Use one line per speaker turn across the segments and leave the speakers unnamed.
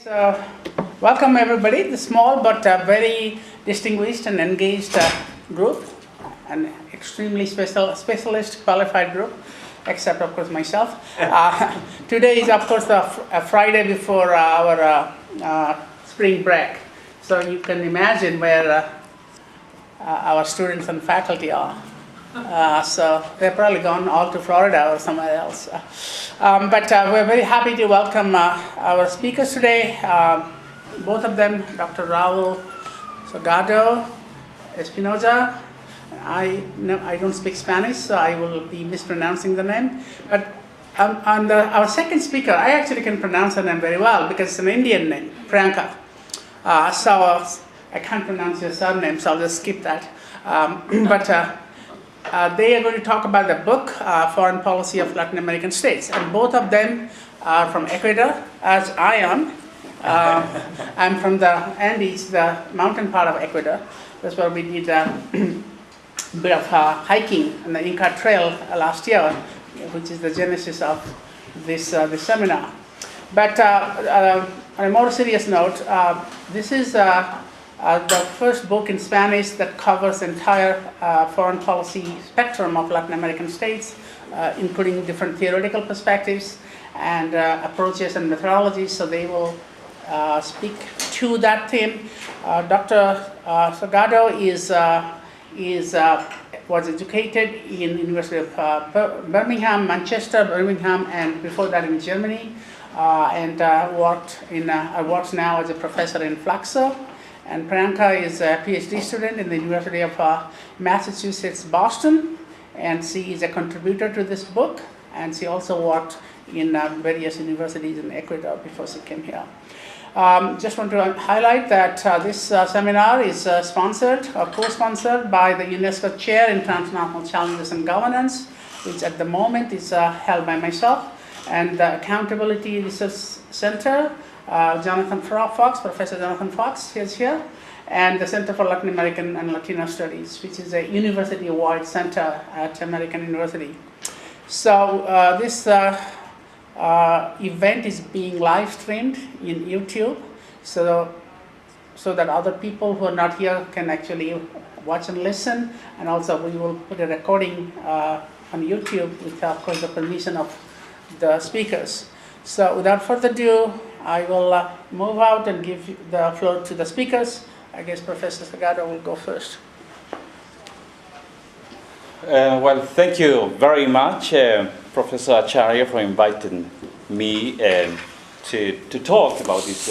So, welcome everybody. The small but very distinguished and engaged group, an extremely specialist qualified group, except of course myself. Today is of course a Friday before our spring break, so you can imagine where our students and faculty are. So they're probably gone all to Florida or somewhere else. But we're very happy to welcome our speakers today. Both of them, Dr. Raul Salgado Espinoza. I don't speak Spanish, so I will be mispronouncing the name. But our second speaker, I actually can pronounce her name very well because it's an Indian name, Pryanka. So I can't pronounce your surname, so I'll just skip that. They are going to talk about the book, Foreign Policy of Latin American States. And both of them are from Ecuador, as I am. I'm from the Andes, the mountain part of Ecuador. That's where we did a bit of hiking on the Inca Trail last year, which is the genesis of this seminar. But on a more serious note, this is the first book in Spanish that covers the entire foreign policy spectrum of Latin American states, including different theoretical perspectives and approaches and methodologies. So they will speak to that theme. Dr. Salgado was educated in University of Birmingham, Manchester, Birmingham, and before that in Germany, and works now as a professor in FLACSO. And Pryanka is a PhD student in the University of Massachusetts, Boston, and she is a contributor to this book, and she also worked in various universities in Ecuador before she came here. Just want to highlight that this seminar is sponsored or co-sponsored by the UNESCO Chair in Transnational Challenges and Governance, which at the moment is held by myself, and the Accountability Research Center, Jonathan Fox, Professor Jonathan Fox is here, and the Center for Latin American and Latino Studies, which is a university-wide center at American University. So this event is being live streamed in YouTube, so that other people who are not here can actually watch and listen, and also we will put a recording on YouTube with, of course, the permission of the speakers. So without further ado, I will move out and give the floor to the speakers. I guess Professor Salgado will go first.
Well, thank you very much, Professor Acharya, for inviting me to talk about this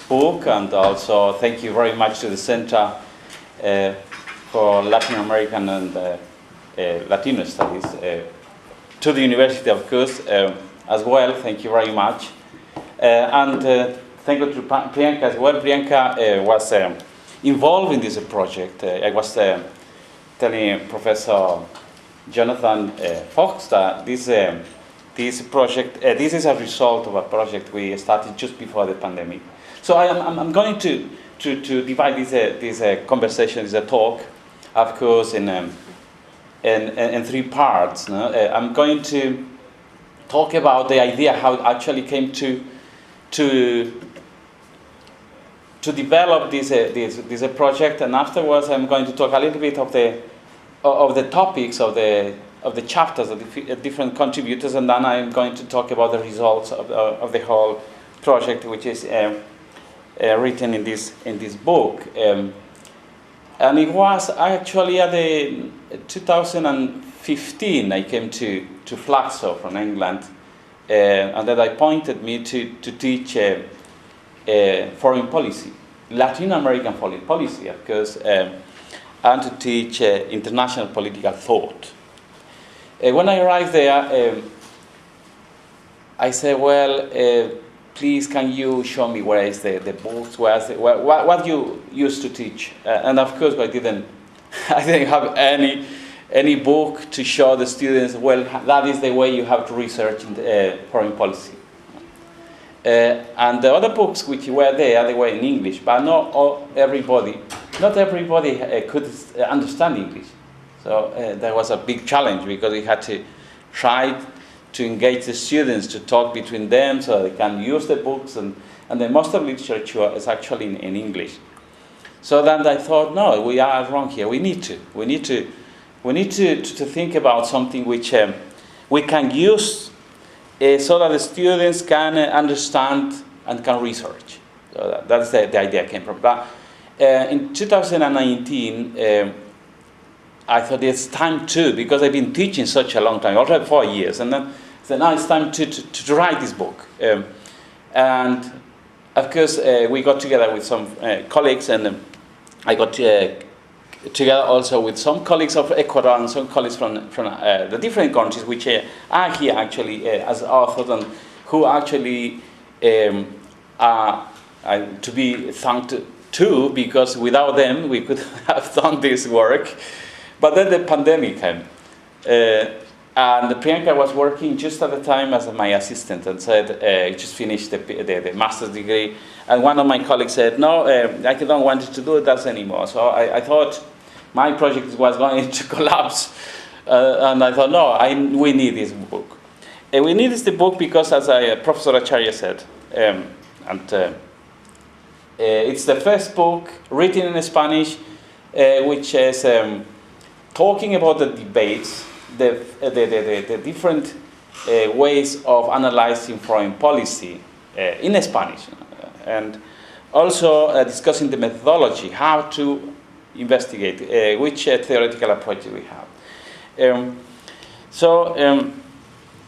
book, and also thank you very much to the Center for Latin American and Latino Studies, to the University, of course, as well. Thank you very much. And thank you to Pryanka as well. Pryanka was involved in this project. I was telling Professor Jonathan Fox that this project, this is a result of a project we started just before the pandemic. So I'm going to divide this conversation, this talk, of course, in three parts. No? I'm going to talk about the idea how it actually came to develop this project, and afterwards I'm going to talk a little bit of the topics of the chapters of the different contributors, and then I'm going to talk about the results of the whole project, which is written in this book. And it was actually at the 2015 I came to FLACSO from England. And that appointed me to teach foreign policy, Latin American foreign policy, of course, and to teach international political thought. When I arrived there, I said, well, please can you show me where is the books, what you used to teach? And of course, I didn't have any book to show the students, well, that is the way you have to research in foreign policy. And the other books which were there, they were in English, but not everybody could understand English. So there was a big challenge, because we had to try to engage the students to talk between them so they can use the books, and and the most of the literature is actually in English. So then I thought, no, we are wrong here. We need to think about something which we can use so that the students can understand and can research. So that's the idea came from. But in 2019, I thought it's time to, because I've been teaching such a long time, already 4 years, and then so now it's time to write this book. And of course, we got together with some colleagues, and I got together also with some colleagues of Ecuador and some colleagues from the different countries which are here actually as authors, and who actually are to be thanked too, because without them we could have done this work. But then the pandemic came, and Pryanka was working just at the time as my assistant, and said, he just finished the master's degree, and one of my colleagues said, no, I don't want you to do that anymore. So I thought my project was going to collapse, and I thought, no, we need this book. And we need this book because, as Professor Acharya said, it's the first book written in Spanish, which is talking about the debates, the different ways of analyzing foreign policy in Spanish, and also discussing the methodology, how to investigate, which theoretical approach we have.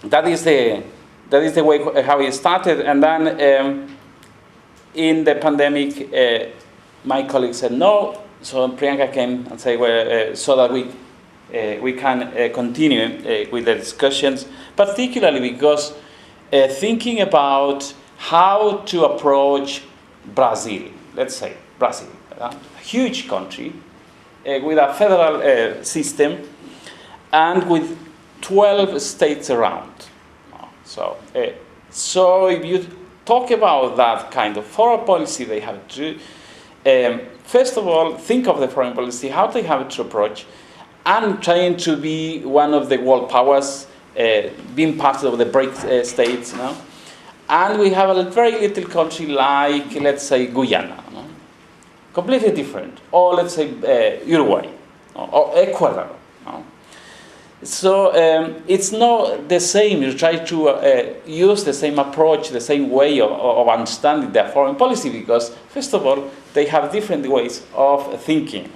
That is the way how it started, and then in the pandemic, my colleague said no. So Pryanka came and said, well, so that we can continue with the discussions, particularly because thinking about how to approach Brazil, let's say Brazil, a huge country with a federal system and with 12 states around. So if you talk about that kind of foreign policy, they have to first of all think of the foreign policy, how they have to approach, and trying to be one of the world powers, being part of the BRIC states. No? And we have a very little country like, let's say, Guyana, no? Completely different, or let's say Uruguay, or Ecuador. No? So it's not the same. You try to use the same approach, the same way of understanding their foreign policy, because first of all, they have different ways of thinking.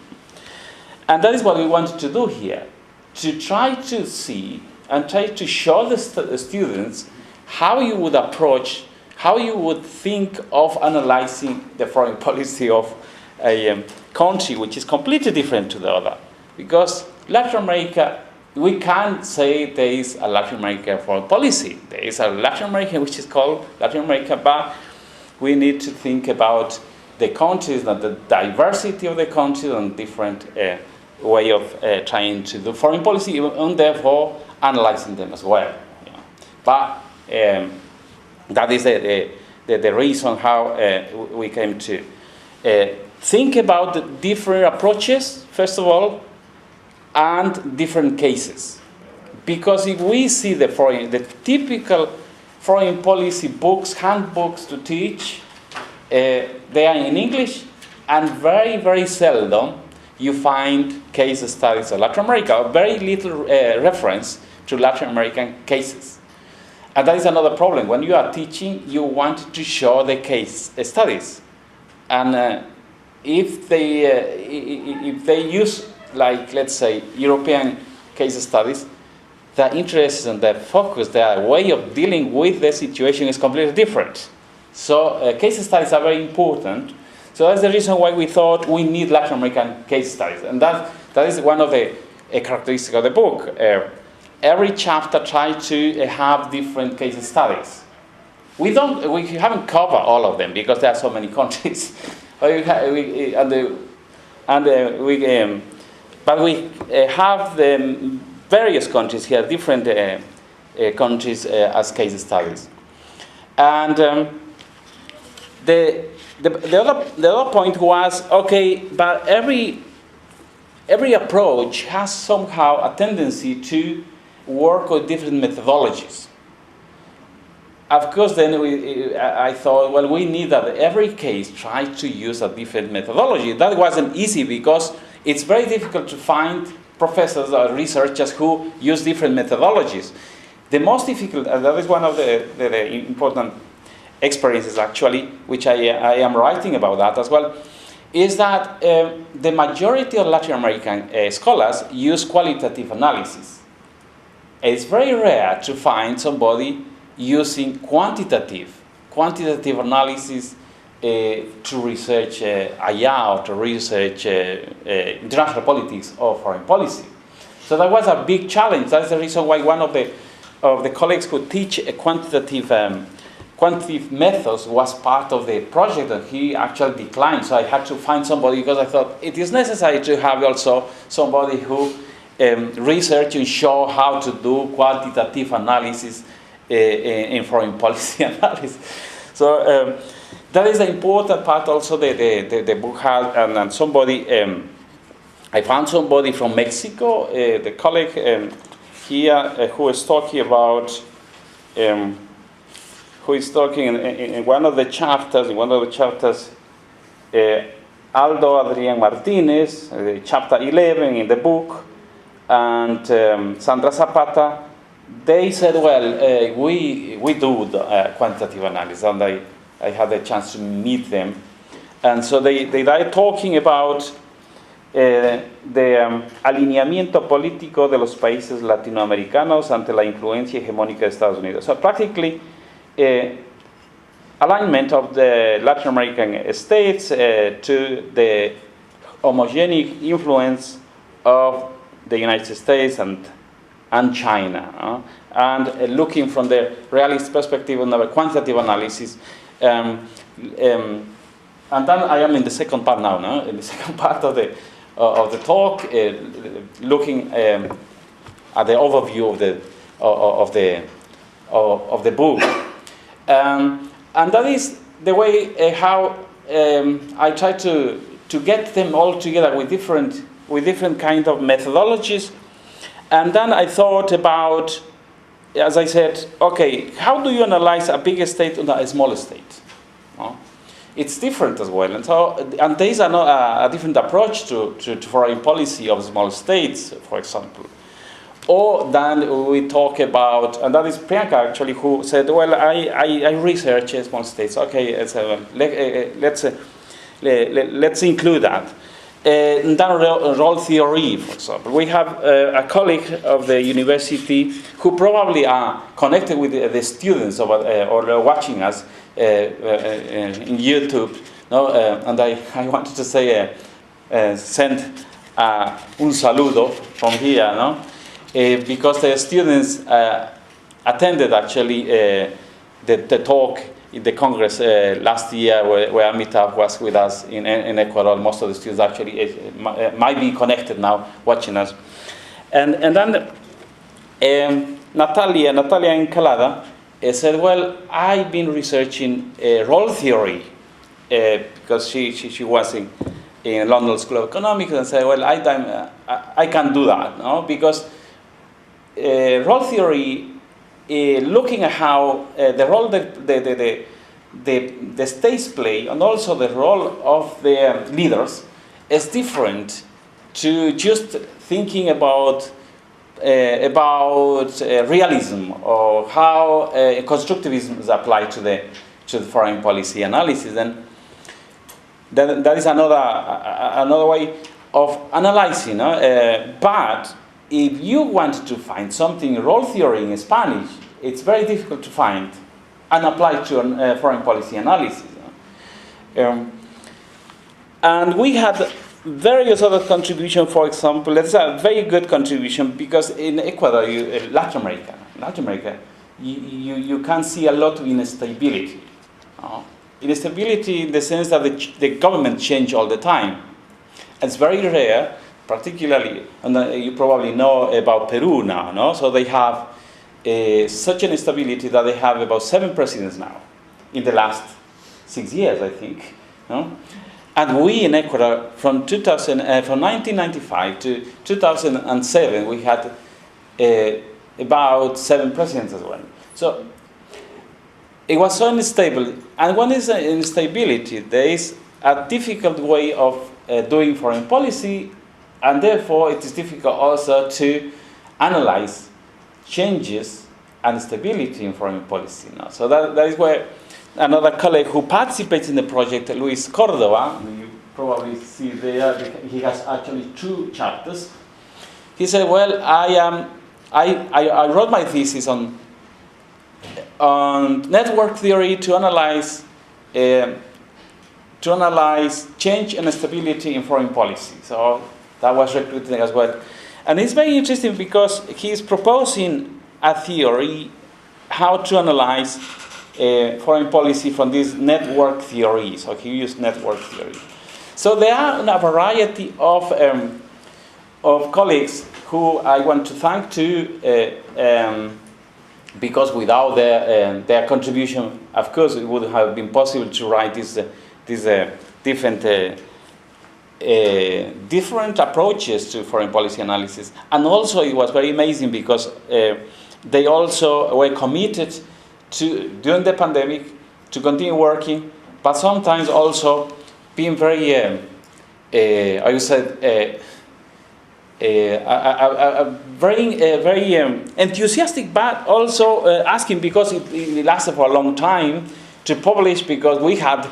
And that is what we wanted to do here, to try to see and try to show the students how you would approach, how you would think of analyzing the foreign policy of a country which is completely different to the other. Because Latin America, we can't say there is a Latin American foreign policy. There is a Latin America which is called Latin America, but we need to think about the countries and the diversity of the countries and different way of trying to do foreign policy, and therefore analyzing them as well. Yeah. But that is the reason how we came to think about the different approaches, first of all, and different cases. Because if we see the typical foreign policy books, handbooks to teach, they are in English, and very, very seldom you find case studies of Latin America, or very little reference to Latin American cases. And that is another problem. When you are teaching, you want to show the case studies. And if they use, like, let's say, European case studies, their interests and their focus, their way of dealing with the situation is completely different. So case studies are very important. So that's the reason why we thought we need Latin American case studies. And that is one of the characteristics of the book. Every chapter tries to have different case studies. We haven't covered all of them because there are so many countries. But we have the various countries here, different countries as case studies. And the other point was, okay, but every approach has somehow a tendency to work with different methodologies. of course, then I thought, well, we need that every case try to use a different methodology. That wasn't easy because it's very difficult to find professors or researchers who use different methodologies. The most difficult, and that is one of the important experiences actually, which I am writing about that as well, is that the majority of Latin American scholars use qualitative analysis. It's very rare to find somebody using quantitative analysis to research IA or to research international politics or foreign policy. So that was a big challenge. That's the reason why one of the colleagues who teach a quantitative methods was part of the project, and he actually declined. So I had to find somebody because I thought it is necessary to have also somebody who research and show how to do quantitative analysis in foreign policy analysis. So that is the important part also the book has, and somebody, I found somebody from Mexico, the colleague here who is talking about, who is talking in one of the chapters, Aldo Adrián Martínez, chapter 11 in the book, and Sandra Zapata. They said, well, we do the quantitative analysis, and I had the chance to meet them. And so they are talking about the alineamiento político de los países latinoamericanos ante la influencia hegemónica de Estados Unidos. So practically, alignment of the Latin American states to the homogenic influence of the United States and China, and looking from the realist perspective on the quantitative analysis. And then I am in the second part now, no? In the second part of the talk, looking at the overview of the book, and that is the way how I try to get them all together with different kind of methodologies. And then I thought about, as I said, okay, how do you analyze a big state and a small state? It's different as well, and there is a different approach to foreign policy of small states, for example. Or then we talk about, and that is Pryanka actually who said, well, I research small states. Okay, let's include that. And then role theory, for example. We have a colleague of the university who probably are connected with the students or watching us in YouTube. No? And I wanted to say, send un saludo from here, no? Because the students attended actually the talk in the Congress last year where Amitav was with us in Ecuador. Most of the students actually might be connected now, watching us. And then Natalia Encalada said, well, I've been researching role theory because she was in London School of Economics, and said, well, I can do that, no? Because role theory, looking at how the role the states play, and also the role of the leaders, is different to just thinking about realism or how constructivism is applied to the foreign policy analysis. And that is another way of analyzing. But if you want to find something role theory in Spanish, it's very difficult to find and apply to foreign policy analysis. And we had various other contributions. For example, that's a very good contribution because in Ecuador, Latin America, you can see a lot of instability. Instability in the sense that the government change all the time. It's very rare, particularly, and you probably know about Peru now, no? So they have such an instability that they have about 7 presidents now in the last 6 years, I think. No? And we in Ecuador, from 1995 to 2007, we had about 7 presidents as well. So it was so unstable. And when there's instability, there is a difficult way of doing foreign policy, and therefore it is difficult also to analyze changes and stability in foreign policy. So that is where another colleague who participates in the project, Luis Cordova, you probably see there, he has actually 2 chapters. He said, well, I wrote my thesis on network theory to analyze change and stability in foreign policy. So that was recruited as well. And it's very interesting because he's proposing a theory how to analyze foreign policy from this network theory. So he used network theory. So there are a variety of colleagues who I want to thank too, because without their contribution, of course, it would have been possible to write these different approaches to foreign policy analysis. And also it was very amazing because they also were committed to, during the pandemic, to continue working, but sometimes also being very, I would say, very enthusiastic, but also asking, because it lasted for a long time, to publish, because we had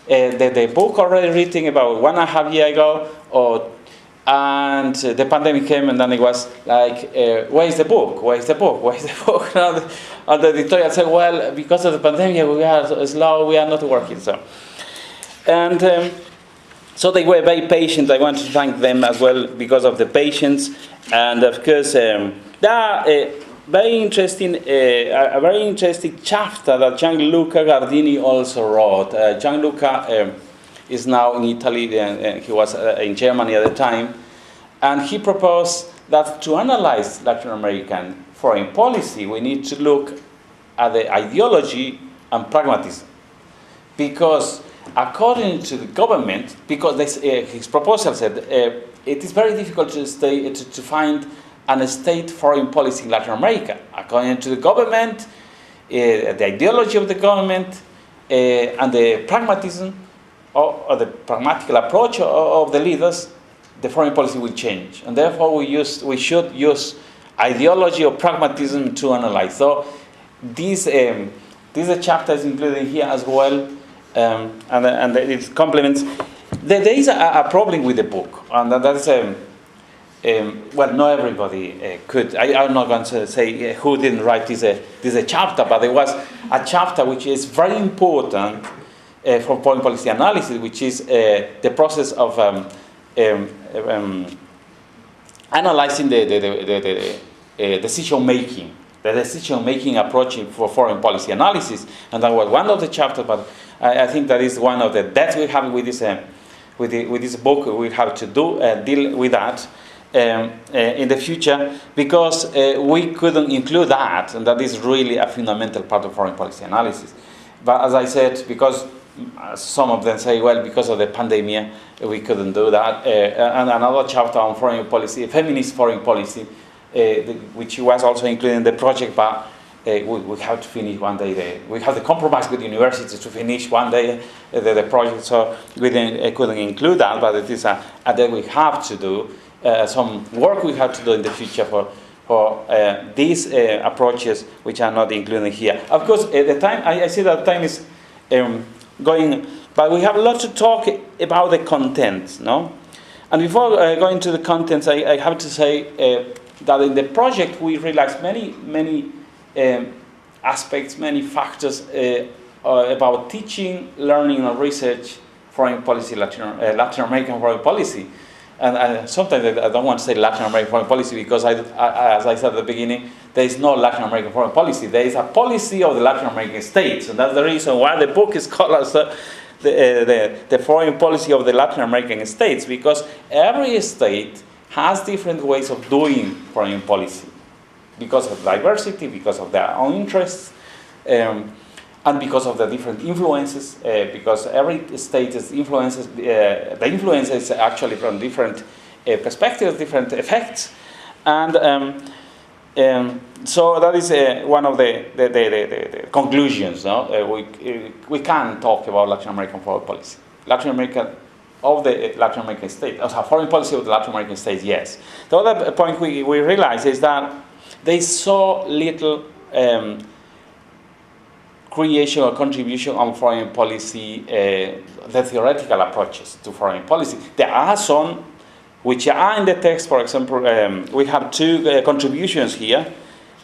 the book already written about 1.5 years ago, and the pandemic came, and then it was like, where is the book? Where is the book? Where is the book? And the editorial said, well, because of the pandemic, we are slow, we are not working. So they were very patient. I want to thank them as well because of the patience. And of course, there are a very interesting chapter that Gianluca Gardini also wrote. Gianluca is now in Italy, and he was in Germany at the time. And he proposed that to analyze Latin American foreign policy, we need to look at the ideology and pragmatism. Because according to the government, because his proposal said it is very difficult to find a state foreign policy in Latin America. According to the government, the ideology of the government, and the pragmatism or the pragmatical approach of the leaders, the foreign policy will change. And therefore we should use ideology or pragmatism to analyze. So this chapter is included here as well. And it complements. There is a problem with the book, and that is well, not everybody could. I'm not going to say who didn't write this chapter, but there was a chapter which is very important for foreign policy analysis, which is the process of analyzing the decision making. The decision-making approach for foreign policy analysis, and that was one of the chapters. But I think that is one of the debts we have with this book. We have to deal with that in the future, because we couldn't include that, and that is really a fundamental part of foreign policy analysis. But as I said, because some of them say, well, because of the pandemic, we couldn't do that. And another chapter on foreign policy, feminist foreign policy, which was also included in the project, but we have to finish one day. We have the compromise with the university to finish one day the project, so we couldn't include that, but it is a day we have to do, some work we have to do in the future for these approaches which are not included here. Of course, the time, I see that time is going, but we have a lot to talk about the contents, no? And before going to the contents, I have to say that in the project we realized many aspects, many factors about teaching, learning, and research foreign policy, Latin American foreign policy. And sometimes I don't want to say Latin American foreign policy because, as I said at the beginning, there is no Latin American foreign policy. There is a policy of the Latin American states, and that's the reason why the book is called as the foreign policy of the Latin American states, because every state has different ways of doing foreign policy because of diversity, because of their own interests, and because of the different influences, because every state is influences, the influence is actually from different perspectives, different effects. And So that is one of the conclusions. No? We can talk about Latin American foreign policy. Latin American states, foreign policy of the Latin American states, yes. The other point we realize is that there is so little creation or contribution on foreign policy, the theoretical approaches to foreign policy. There are some which are in the text. For example, we have two contributions here,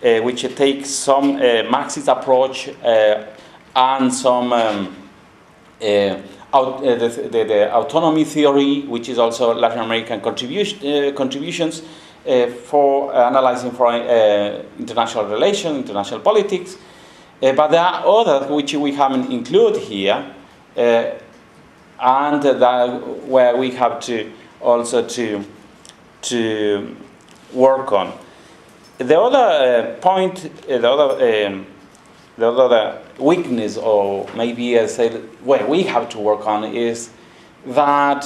which take some Marxist approach and some the autonomy theory, which is also Latin American contributions for analyzing foreign international relations, international politics. But there are others which we haven't included here, and where we have to also to work on. The other point, the other weakness, or maybe I say where we have to work on, is that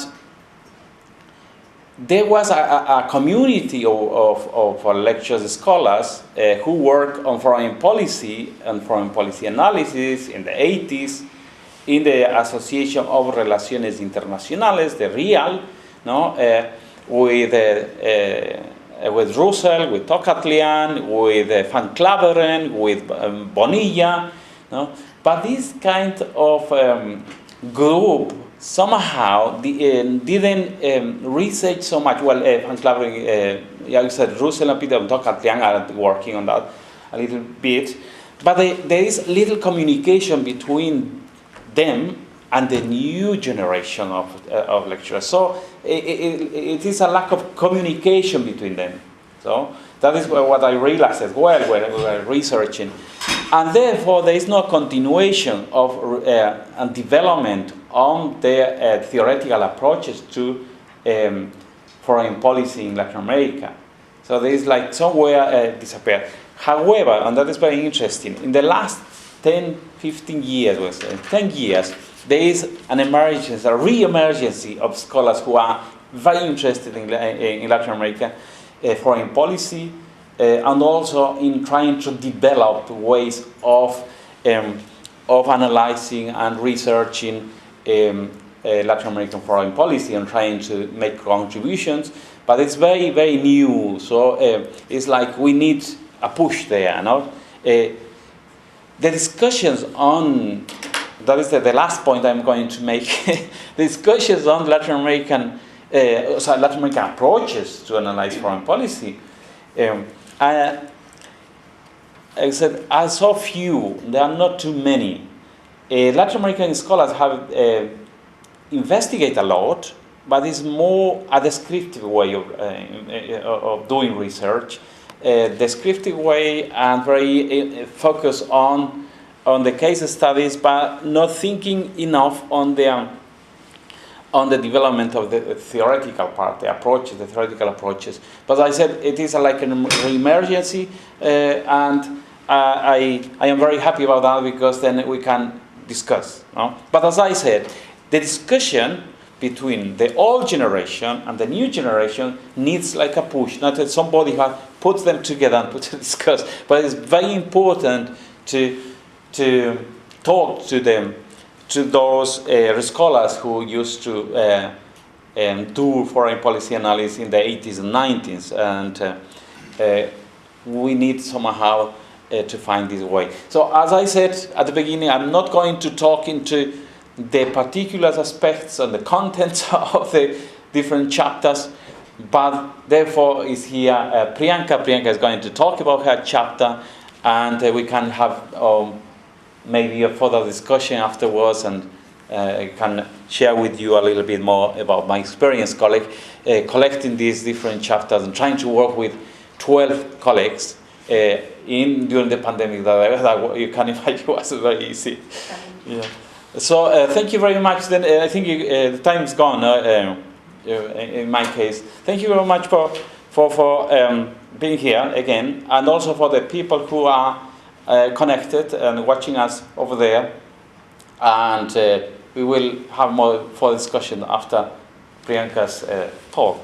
there was a community of lecturers, scholars who work on foreign policy and foreign policy analysis in the 80s in the Association of Relaciones Internacionales, the RIAL, no, with Russell, with Tocatlian, with Van Claveren, with Bonilla, no? But this kind of group somehow didn't research so much. Well, Van Claveren, you said Russell and Peter and Tocatlian are working on that a little bit, but there is little communication between them and the new generation of lecturers. So it is a lack of communication between them. So that is what I realized as well when we were researching. And therefore, there is no continuation of and development on the theoretical approaches to foreign policy in Latin America. So there is like somewhere disappeared. However, and that is very interesting, in the last 10, 15 years, 10 years, there is an emergence, a re-emergence of scholars who are very interested in Latin America foreign policy, and also in trying to develop ways of analyzing and researching Latin American foreign policy and trying to make contributions. But it's very, very new, so it's like we need a push there. No? The discussions on, that is the last point I'm going to make, discussions on Latin American approaches to analyze foreign policy. I said, I saw few, there are not too many. Latin American scholars have investigated a lot, but it's more a descriptive way of doing research, descriptive way, and very focused on the case studies, but not thinking enough on the development of the theoretical part, the approaches, the theoretical approaches. But as I said, it is like an emergency, and I am very happy about that, because then we can discuss. No? But as I said, the discussion between the old generation and the new generation needs like a push, not that somebody has put them together and put to discuss, but it's very important to talk to them, to those scholars who used to do foreign policy analysis in the 80s and 90s, and we need somehow to find this way. So as I said at the beginning, I'm not going to talk into the particular aspects and the contents of the different chapters, but therefore is here Pryanka. Pryanka is going to talk about her chapter, and we can have maybe a further discussion afterwards, and I can share with you a little bit more about my experience collecting these different chapters and trying to work with 12 colleagues during the pandemic. That you can imagine was very easy. Yeah. So thank you very much. Then I think the time is gone. In my case, thank you very much for being here again, and also for the people who are connected and watching us over there. And we will have more for discussion after Priyanka's talk.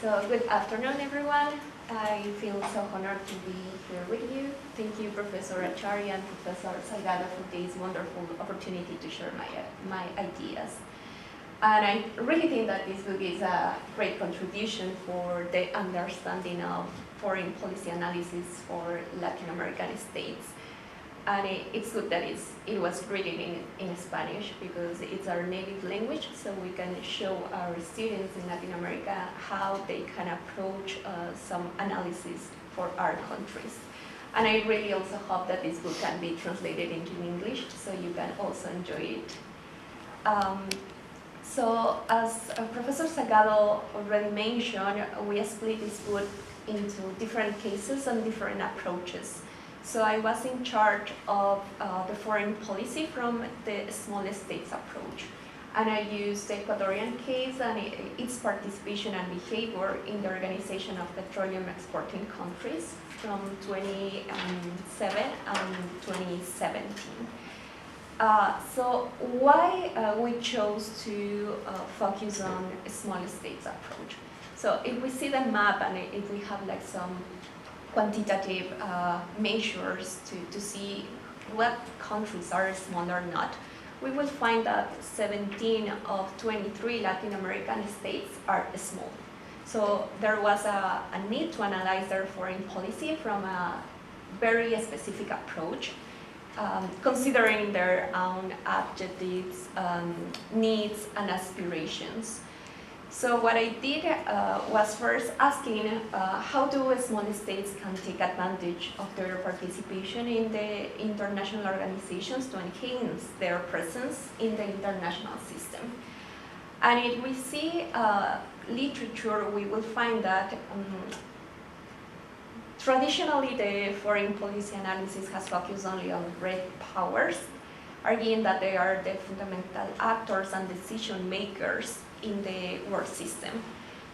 So good afternoon, everyone. I feel so honored to be here with you. Thank you, Professor Acharya and Professor Salgado, for this wonderful opportunity to share my ideas. And I really think that this book is a great contribution for the understanding of foreign policy analysis for Latin American states. And it's good that it was written in Spanish because it's our native language, so we can show our students in Latin America how they can approach some analysis for our countries. And I really also hope that this book can be translated into English, so you can also enjoy it. So as Professor Salgado already mentioned, we split this book into different cases and different approaches. So I was in charge of the foreign policy from the small states approach. And I used the Ecuadorian case and its participation and behavior in the Organization of Petroleum Exporting Countries from 2007 and 2017. So why we chose to focus on a small states approach? So if we see the map and if we have like some quantitative measures to see what countries are small or not, we will find that 17 of 23 Latin American states are small. So there was a need to analyze their foreign policy from a very specific approach, considering their own objectives, needs, and aspirations. So what I did was first asking how do small states can take advantage of their participation in the international organizations to enhance their presence in the international system. And if we see literature, we will find that traditionally the foreign policy analysis has focused only on great powers, arguing that they are the fundamental actors and decision makers in the world system,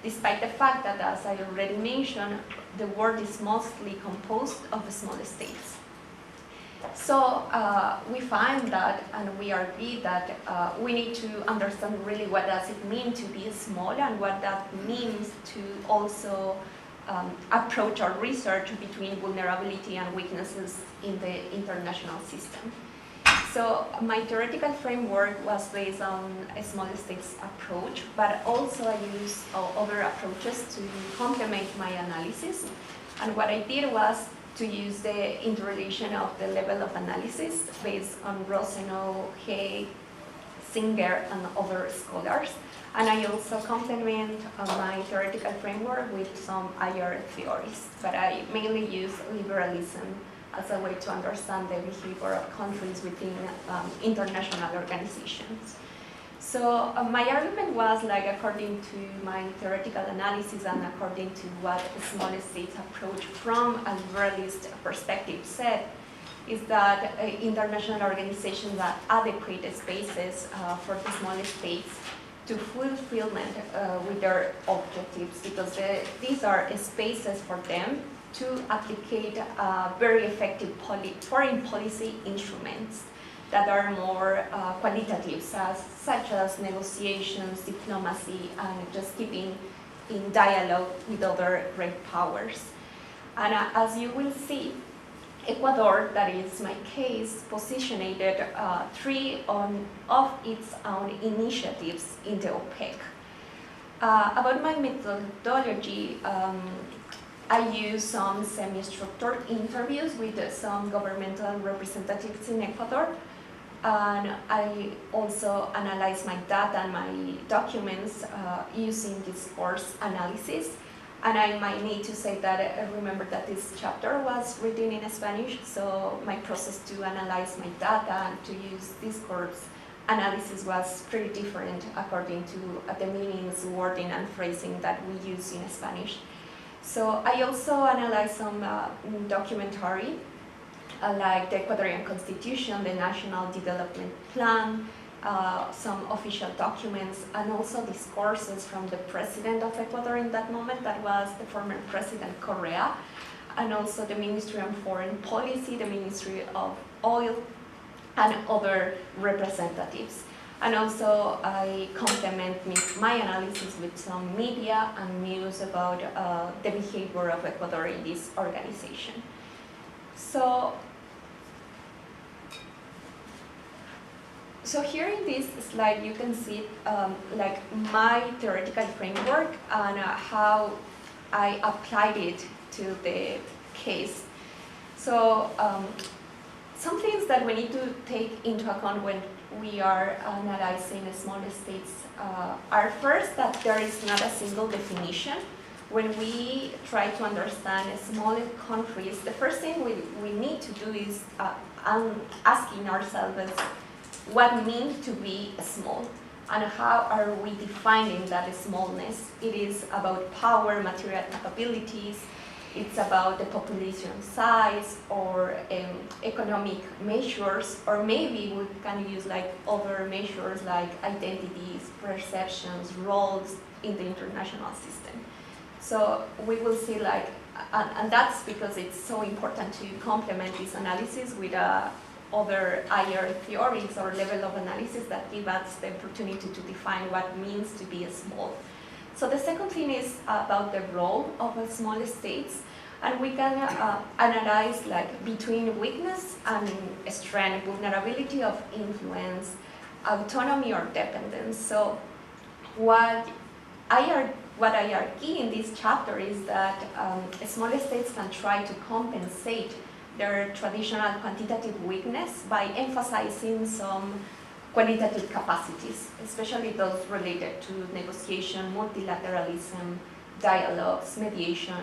despite the fact that, as I already mentioned, the world is mostly composed of small states. So we find that, and we agree that we need to understand really what does it mean to be small and what that means to also approach our research between vulnerability and weaknesses in the international system. So my theoretical framework was based on a small states approach, but also I used other approaches to complement my analysis. And what I did was to use the interrelation of the level of analysis based on Rosenau, Hay, Singer, and other scholars. And I also complement my theoretical framework with some higher theories, but I mainly use liberalism as a way to understand the behavior of countries within international organizations. So my argument was, like, according to my theoretical analysis and according to what the small states approach from a liberalist perspective said, is that international organizations are adequate spaces for the small states to fulfillment with their objectives, because these are spaces for them to applicate very effective foreign policy instruments that are more qualitative, such as negotiations, diplomacy, and just keeping in dialogue with other great powers. And as you will see, Ecuador, that is my case, positioned 3 of its own initiatives in the OPEC. About my methodology, I use some semi-structured interviews with some governmental representatives in Ecuador, and I also analyze my data and my documents using discourse analysis. And I might need to say that I remember that this chapter was written in Spanish, so my process to analyze my data and to use discourse analysis was pretty different according to the meanings, wording, and phrasing that we use in Spanish. So I also analyzed some documentary, like the Ecuadorian Constitution, the National Development Plan, some official documents, and also discourses from the president of Ecuador in that moment, that was the former President Correa, and also the Ministry of Foreign Policy, the Ministry of Oil, and other representatives. And also I complement my analysis with some media and news about the behavior of Ecuador in this organization. So here in this slide you can see like my theoretical framework and how I applied it to the case. So some things that we need to take into account when we are analyzing small states are first that there is not a single definition. When we try to understand small countries, the first thing we need to do is asking ourselves what means to be small and how are we defining that smallness. It is about power, material capabilities, it's about the population size or economic measures, or maybe we can use like other measures like identities, perceptions, roles in the international system. So we will see like, and that's because it's so important to complement this analysis with other higher theories or level of analysis that give us the opportunity to define what means to be small. So the second thing is about the role of small states, and we can analyze like between weakness and strength, vulnerability of influence, autonomy or dependence. So what I argue in this chapter is that small states can try to compensate their traditional quantitative weakness by emphasizing some qualitative capacities, especially those related to negotiation, multilateralism, dialogues, mediation,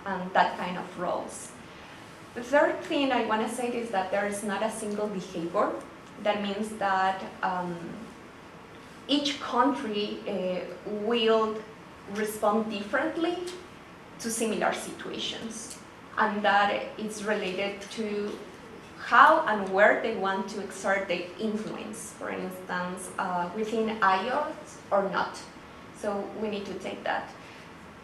and that kind of roles. The third thing I want to say is that there is not a single behavior. That means that each country will respond differently to similar situations, and that it's related to how and where they want to exert their influence, for instance, within IOS or not. So we need to take that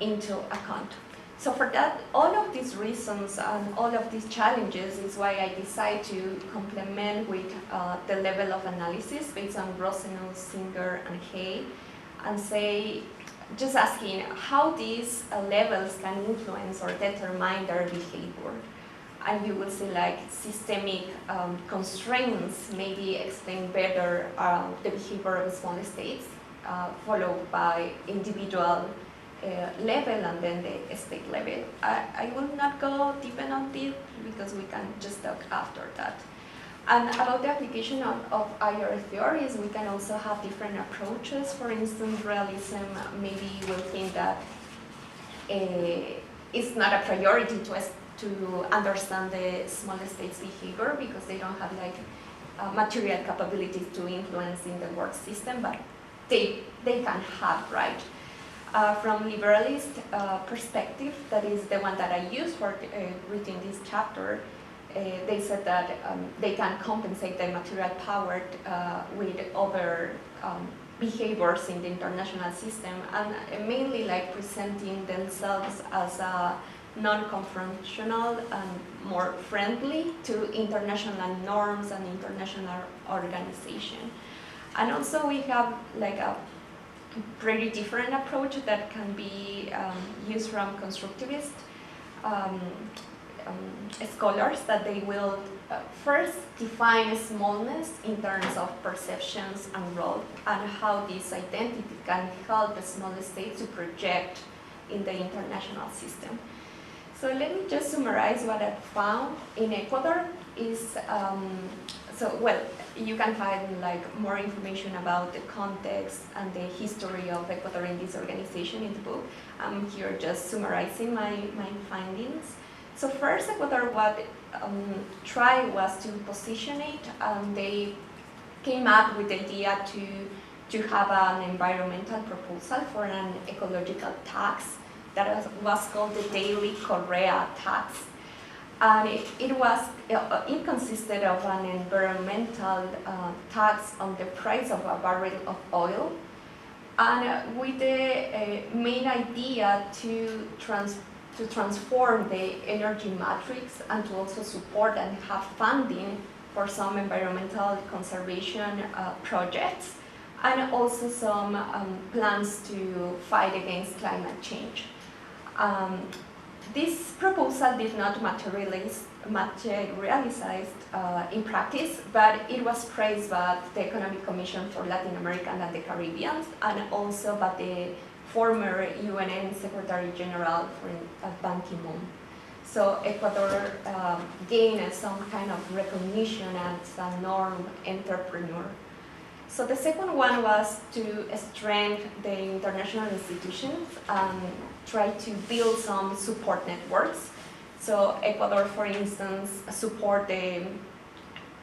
into account. So for that, all of these reasons and all of these challenges is why I decide to complement with the level of analysis based on Rosenau, Singer, and Hay, and say, just asking how these levels can influence or determine their behavior. And you will see like systemic constraints maybe explain better the behavior of small states, followed by individual level and then the state level. I will not go deep on this because we can just talk after that. And about the application of higher theories, we can also have different approaches. For instance, realism maybe will think that it's not a priority to understand the small states' behavior because they don't have like material capabilities to influence in the work system, but they can have, right? From liberalist perspective, that is the one that I use for reading this chapter, they said that they can compensate the material power with other behaviors in the international system, and mainly like presenting themselves as non-confrontational and more friendly to international norms and international organization. And also we have like a pretty different approach that can be used from constructivist scholars, that they will first define smallness in terms of perceptions and role, and how this identity can help the small states to project in the international system. So let me just summarize what I found in Ecuador is, well, you can find like more information about the context and the history of Ecuador in this organization in the book. I'm here just summarizing my findings. So first, Ecuador what tried was to position it. They came up with the idea to have an environmental proposal for an ecological tax that was called the Daily Correa tax. And it consisted of an environmental tax on the price of a barrel of oil, and with the main idea to transform the energy matrix and to also support and have funding for some environmental conservation projects, and also some plans to fight against climate change. This proposal did not materialize in practice, but it was praised by the Economic Commission for Latin America and the Caribbean, and also by the former UN Secretary General Ban Ki-moon. So Ecuador gained some kind of recognition as a norm entrepreneur. So the second one was to strengthen the international institutions and try to build some support networks. So Ecuador, for instance, support the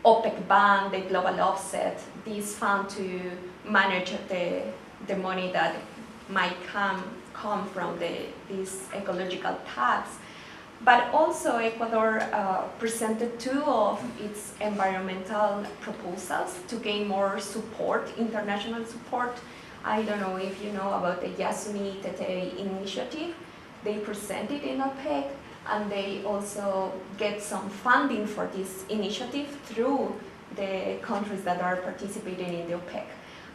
OPEC ban, the global offset, this fund to manage the money that might come from this ecological tax. But also Ecuador presented two of its environmental proposals to gain more support, international support. I don't know if you know about the Yasuni Tete initiative. They presented in OPEC, and they also get some funding for this initiative through the countries that are participating in the OPEC.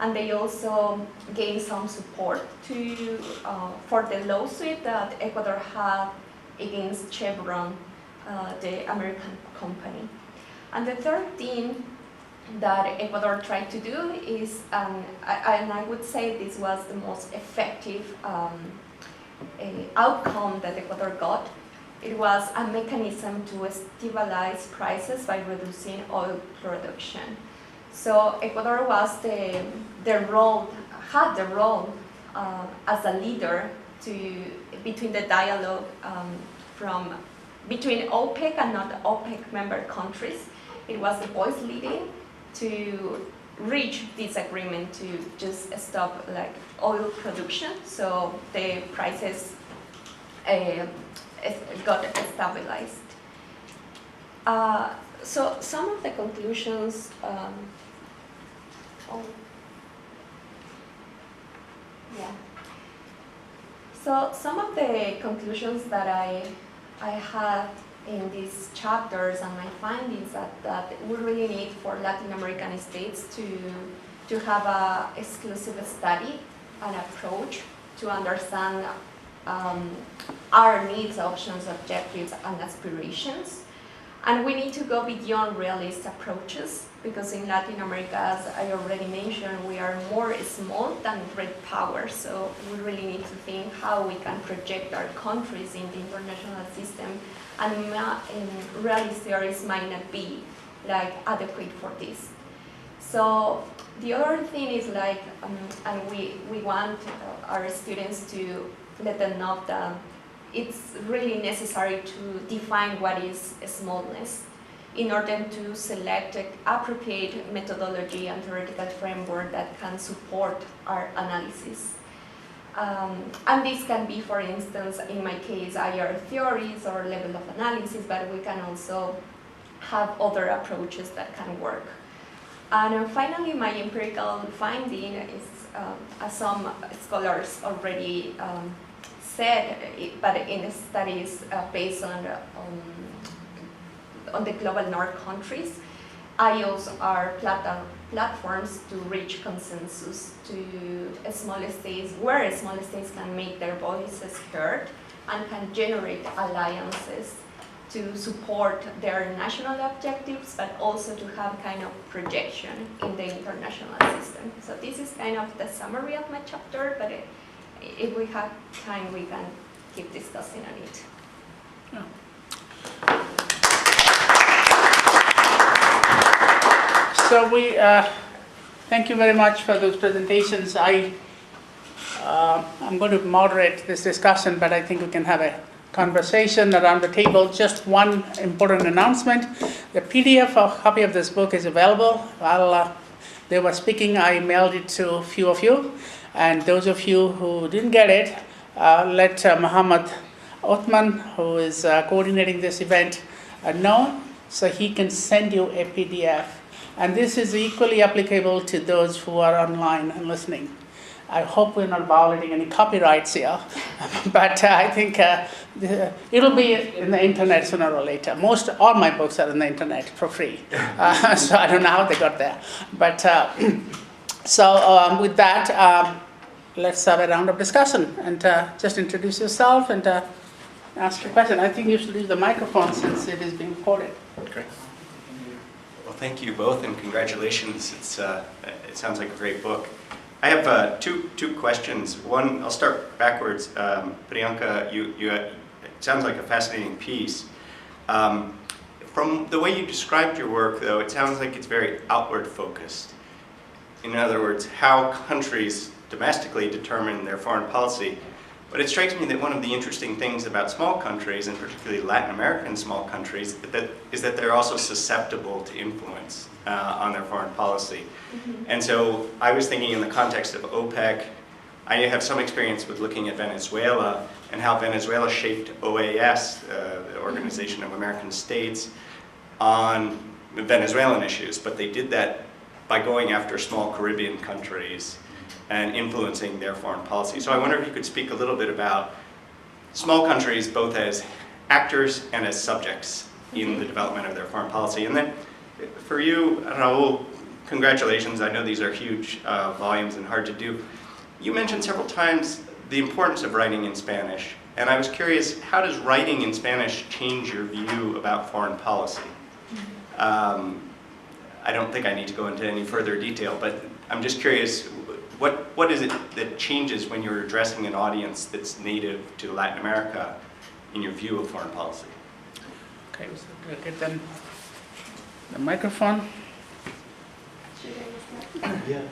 And they also gain some support for the lawsuit that Ecuador had against Chevron, the American company. And the third thing that Ecuador tried to do is, and I would say this was the most effective outcome that Ecuador got, it was a mechanism to stabilize prices by reducing oil production. So Ecuador was had the role as a leader between the dialogue between OPEC and not OPEC member countries. It was the voice leading to reach this agreement to just stop oil production, so the prices got stabilized. So some of the conclusions. So some of the conclusions that I had in these chapters and my findings that we really need for Latin American states to have an exclusive study and approach to understand our needs, options, objectives, and aspirations. And we need to go beyond realist approaches, because in Latin America, as I already mentioned, we are more small than great power. So we really need to think how we can project our countries in the international system, and realist theories might not be adequate for this. So the other thing is and we want our students to let them know that it's really necessary to define what is smallness in order to select an appropriate methodology and theoretical framework that can support our analysis. And this can be, for instance, in my case, IR theories or level of analysis, but we can also have other approaches that can work. And finally, my empirical finding is, as some scholars already said, but in studies based on the global north countries, IOs are platforms to reach consensus to small states, where small states can make their voices heard and can generate alliances to support their national objectives, but also to have kind of projection in the international system. So this is kind of the summary of my chapter, but if we have time, we can keep discussing on it.
Yeah. So we thank you very much for those presentations. I'm going to moderate this discussion, but I think we can have a conversation around the table. Just one important announcement: the PDF copy of this book is available. While they were speaking, I mailed it to a few of you, and those of you who didn't get it, let Muhammad Othman, who is coordinating this event, know, so he can send you a PDF. And this is equally applicable to those who are online and listening. I hope we're not violating any copyrights here, but I think it'll be in the internet sooner or later. All my books are on the internet for free, so I don't know how they got there. But So with that, let's have a round of discussion, and just introduce yourself and ask your question. I think you should use the microphone since it is being recorded.
Great. Well, thank you both, and congratulations. It sounds like a great book. I have two questions. One, I'll start backwards. Pryanka, it sounds like a fascinating piece. From the way you described your work, though, it sounds like it's very outward focused. In other words, how countries domestically determine their foreign policy. But it strikes me that one of the interesting things about small countries, and particularly Latin American small countries, is that they're also susceptible to influence on their foreign policy. Mm-hmm. And so I was thinking in the context of OPEC, I have some experience with looking at Venezuela and how Venezuela shaped OAS, the Organization of American States, on Venezuelan issues. But they did that by going after small Caribbean countries and influencing their foreign policy. So I wonder if you could speak a little bit about small countries both as actors and as subjects in the development of their foreign policy. And then for you, Raul, congratulations. I know these are huge volumes and hard to do. You mentioned several times the importance of writing in Spanish. And I was curious, how does writing in Spanish change your view about foreign policy? I don't think I need to go into any further detail, but I'm just curious, what is it that changes when you're addressing an audience that's native to Latin America in your view of foreign policy?
Okay, so we'll get them the microphone.
Yeah.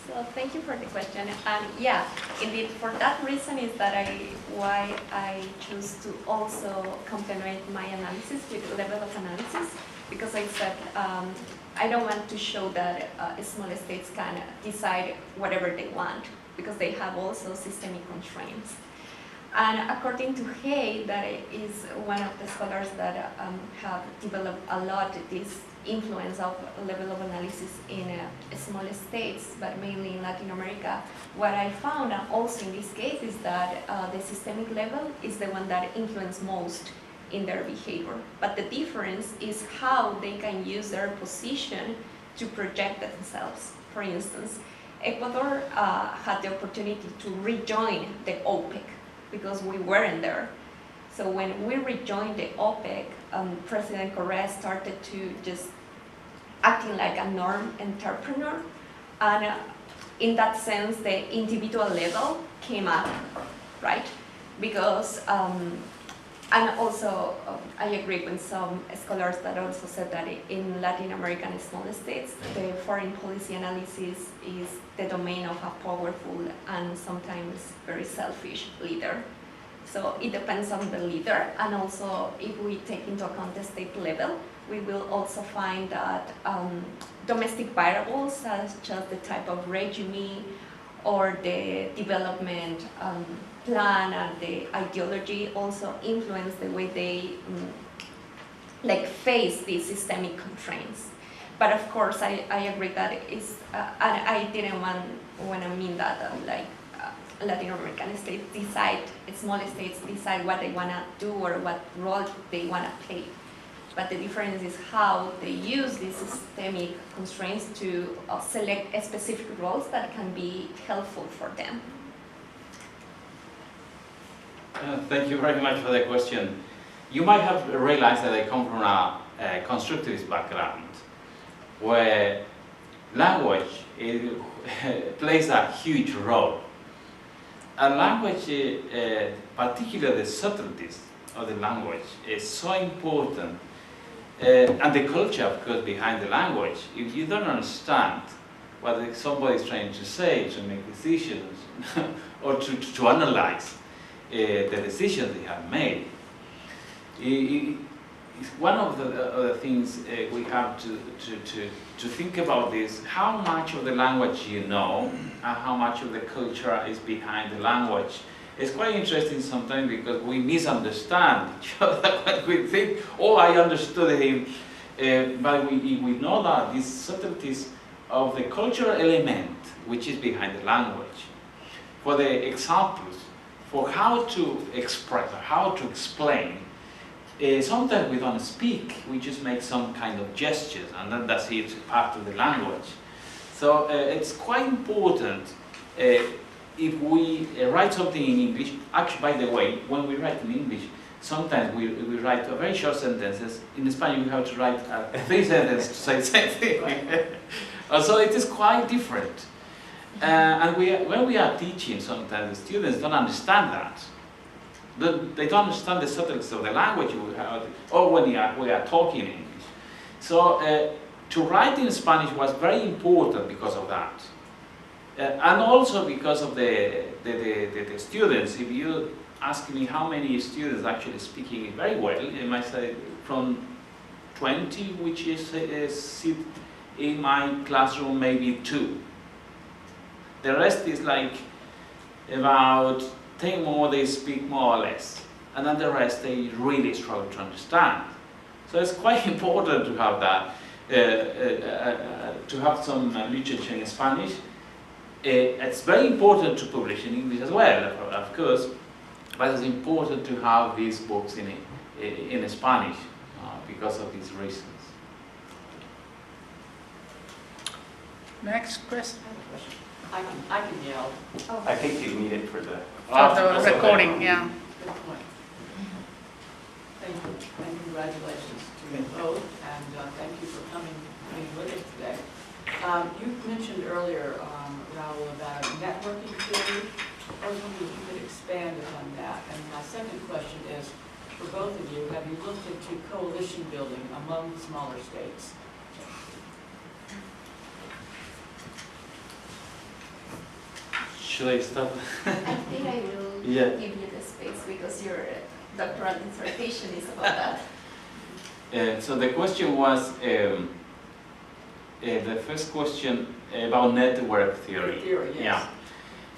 So thank you for the question. And yeah, indeed, for that reason is that why I choose to also complement my analysis with level of analysis, because I said I don't want to show that small states can decide whatever they want, because they have also systemic constraints. And according to Hay, that is one of the scholars that have developed a lot this influence of level of analysis in small states, but mainly in Latin America. What I found also in this case is that the systemic level is the one that influences most in their behavior. But the difference is how they can use their position to project themselves. For instance, Ecuador had the opportunity to rejoin the OPEC because we weren't there. So when we rejoined the OPEC, President Correa started to just acting like a norm entrepreneur. And in that sense, the individual level came up, right? Because and also, I agree with some scholars that also said that in Latin American small states, the foreign policy analysis is the domain of a powerful and sometimes very selfish leader. So it depends on the leader, and also if we take into account the state level, we will also find that domestic variables such as the type of regime or the development plan and the ideology also influence the way they face these systemic constraints. But of course, I agree that it's, and I didn't want to mean that Latin American states decide, small states decide what they want to do or what role they want to play. But the difference is how they use these systemic constraints to select specific roles that can be helpful for them.
Thank you very much for the question. You might have realized that I come from a constructivist background, where language plays a huge role. And language, particularly the subtleties of the language, is so important. And the culture, of course, behind the language. If you don't understand what somebody is trying to say, to make decisions, or to analyze the decisions they have made, it's one of the things we have to think about is how much of the language you know and how much of the culture is behind the language. It's quite interesting sometimes because we misunderstand each other when we think, oh, I understood him, but we know that these subtleties of the cultural element which is behind the language, for the examples, for how to express, or how to explain sometimes we don't speak, we just make some kind of gestures, and then that's it, part of the language. So it's quite important if we write something in English. Actually, by the way, when we write in English, sometimes we write very short sentences. In Spanish, we have to write 3 sentences to say the same thing. So it is quite different. And when we are teaching, sometimes the students don't understand that. They don't understand the subtleties of the language we have, or when we are talking English. So to write in Spanish was very important because of that. And also because of the students. If you ask me how many students actually speaking it very well, I might say from 20, which is sit in my classroom, maybe 2. The rest is like about 10 more, they speak more or less. And then the rest, they really struggle to understand. So it's quite important to have that, to have some literature in Spanish. It's very important to publish in English as well, of course, but it's important to have these books in Spanish because of these reasons.
Next question.
I can yell.
Oh.
I think you need it for the...
For the recording, yeah.
Good point. Thank you, and congratulations to you both, and thank you for coming being with us today. You mentioned earlier, Raul, about networking theory. I was wondering if you could expand upon that. And my second question is, for both of you, have you looked into coalition building among smaller states?
Should I start?
I think I will
Yeah.
give you the space because your doctoral dissertation is about that.
So the question was, the first question about network theory.
Theory, yes.
Yeah.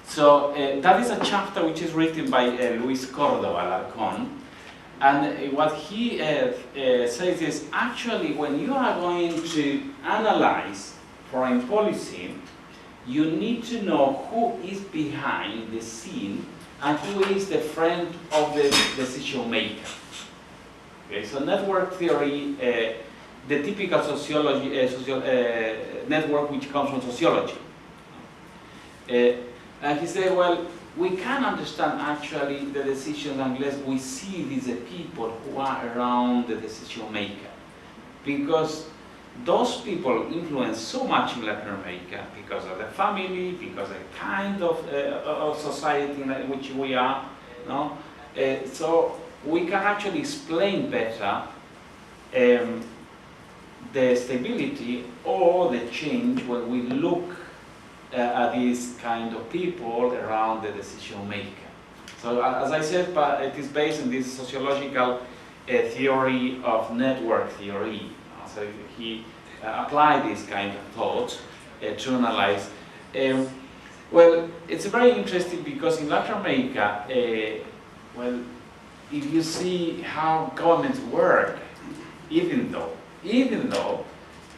So that is a chapter which is written by Luis Córdoba Alarcón. And what he says is, actually, when you are going to analyze foreign policy, you need to know who is behind the scene and who is the friend of the decision maker. Okay, so network theory, the typical sociology, network which comes from sociology. And he said, well, we can understand actually the decisions unless we see these people who are around the decision maker. Because those people influence so much in Latin America because of the family, because of the kind of society in which we are. No? So we can actually explain better the stability or the change when we look at these kind of people around the decision maker. So as I said, it is based on this sociological theory of network theory. So he applied this kind of thought to analyze. Well, it's very interesting because in Latin America, well, if you see how governments work, even though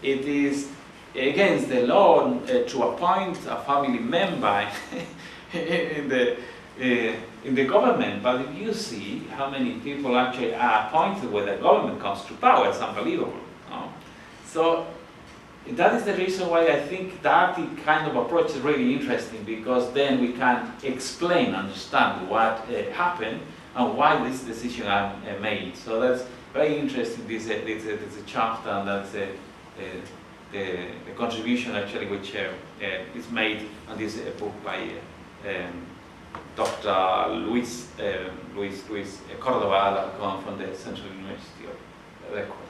it is against the law to appoint a family member in the government, but if you see how many people actually are appointed when the government comes to power, it's unbelievable. No? So that is the reason why I think that kind of approach is really interesting, because then we can explain, understand what happened and why this decision are made. So that's very interesting. This is a chapter, and that's the contribution actually which is made on this book by Dr. Luis Córdoba Alarcón from the Central University of Ecuador.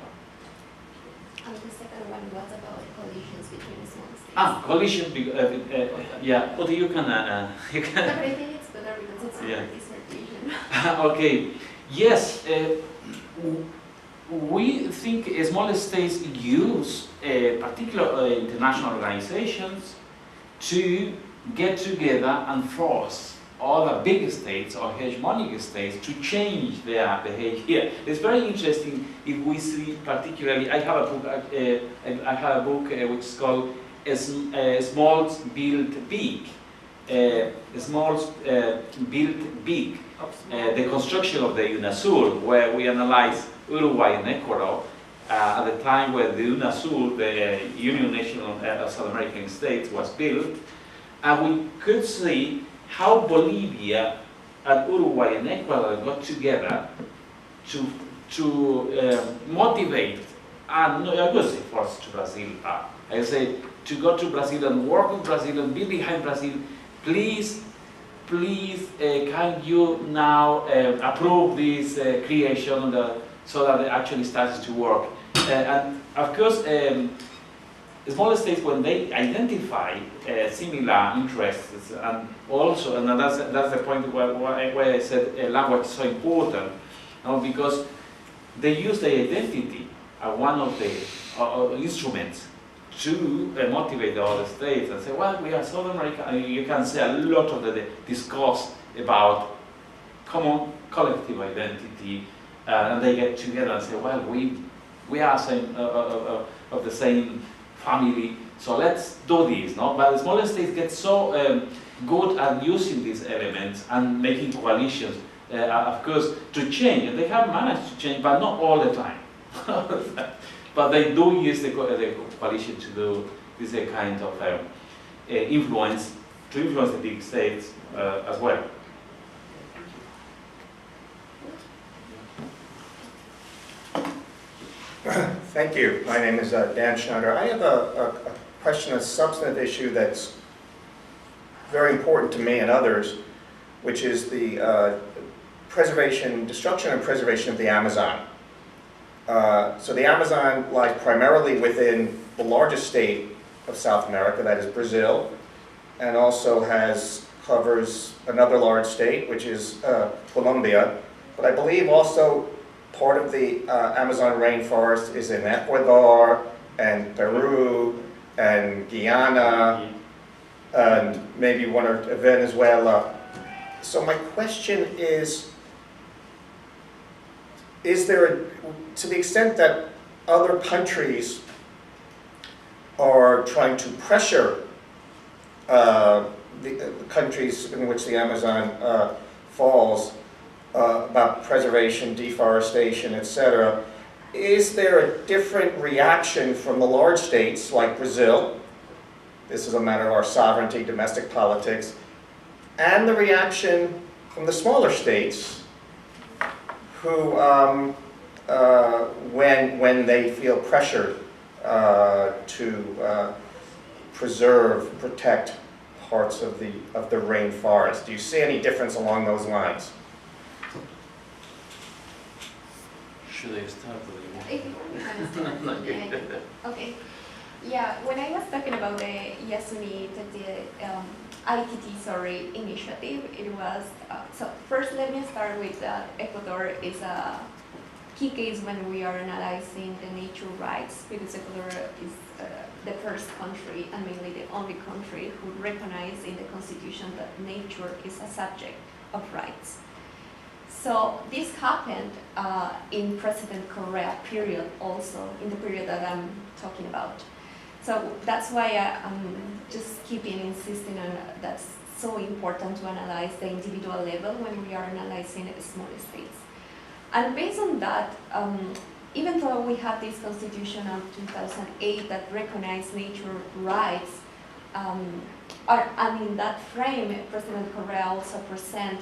And the second one was about collisions between small states.
Collision. Yeah, but you can.
But I think it's better because it's
Yeah.
a dissertation.
Okay. Yes. We think small states use particular international organizations to get together and force other big states or hegemonic states to change their behavior. It's very interesting if we see particularly. I have a book which is called "Small Build Big." Small Build Big. The construction of the UNASUR, where we analyze Uruguay and Ecuador, at the time when the UNASUR, the Union National South American States, was built, and we could see how Bolivia and Uruguay and Ecuador got together to motivate, and I would say first to Brazil, I say to go to Brazil and work with Brazil and be behind Brazil. Please, can you now approve this creation so that it actually starts to work? And of course, small states, when they identify similar interests, and also, and that's the point where I said language is so important, because they use the identity as one of the instruments to motivate the other states and say, well, we are South America, and you can say a lot of the discourse about common collective identity, and they get together and say, well, we are of the same family, so let's do this, no? But the smaller states get so good at using these elements and making coalitions, of course, to change, and they have managed to change, but not all the time. But they do use the coalition to do this kind of influence, to influence the big states as well.
Thank you. My name is Dan Schneider. I have a question, a substantive issue that's very important to me and others, which is the destruction and preservation of the Amazon. So the Amazon lies primarily within the largest state of South America, that is Brazil, and also covers another large state, which is Colombia. But I believe also part of the Amazon rainforest is in Ecuador and Peru and Guyana and maybe one or Venezuela. So my question is there, to the extent that other countries are trying to pressure the countries in which the Amazon falls about preservation, deforestation, etc., is there a different reaction from the large states like Brazil? This is a matter of our sovereignty, domestic politics, and the reaction from the smaller states who, when they feel pressured to preserve, protect parts of the rainforest. Do you see any difference along those lines?
Should I start?
Okay. Yeah, when I was talking about the Yasuni, ITT, initiative, it was, so first let me start with that Ecuador is a key case when we are analyzing the nature rights, because Ecuador is the first country and mainly the only country who recognizes in the constitution that nature is a subject of rights. So this happened in President Correa period also, in the period that I'm talking about. So that's why I'm just keeping insisting on that's so important to analyze the individual level when we are analyzing small states. And based on that, even though we have this constitution of 2008 that recognized nature rights, and in that frame, President Correa also present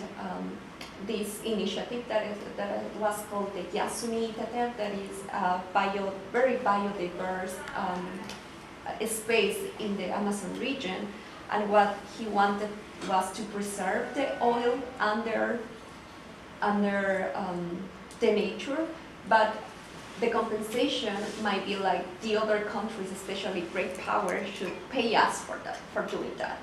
this initiative that was called the Yasuni Initiative, that is a very biodiverse space in the Amazon region, and what he wanted was to preserve the oil under the nature, but the compensation might be like the other countries, especially great power, should pay us for doing that.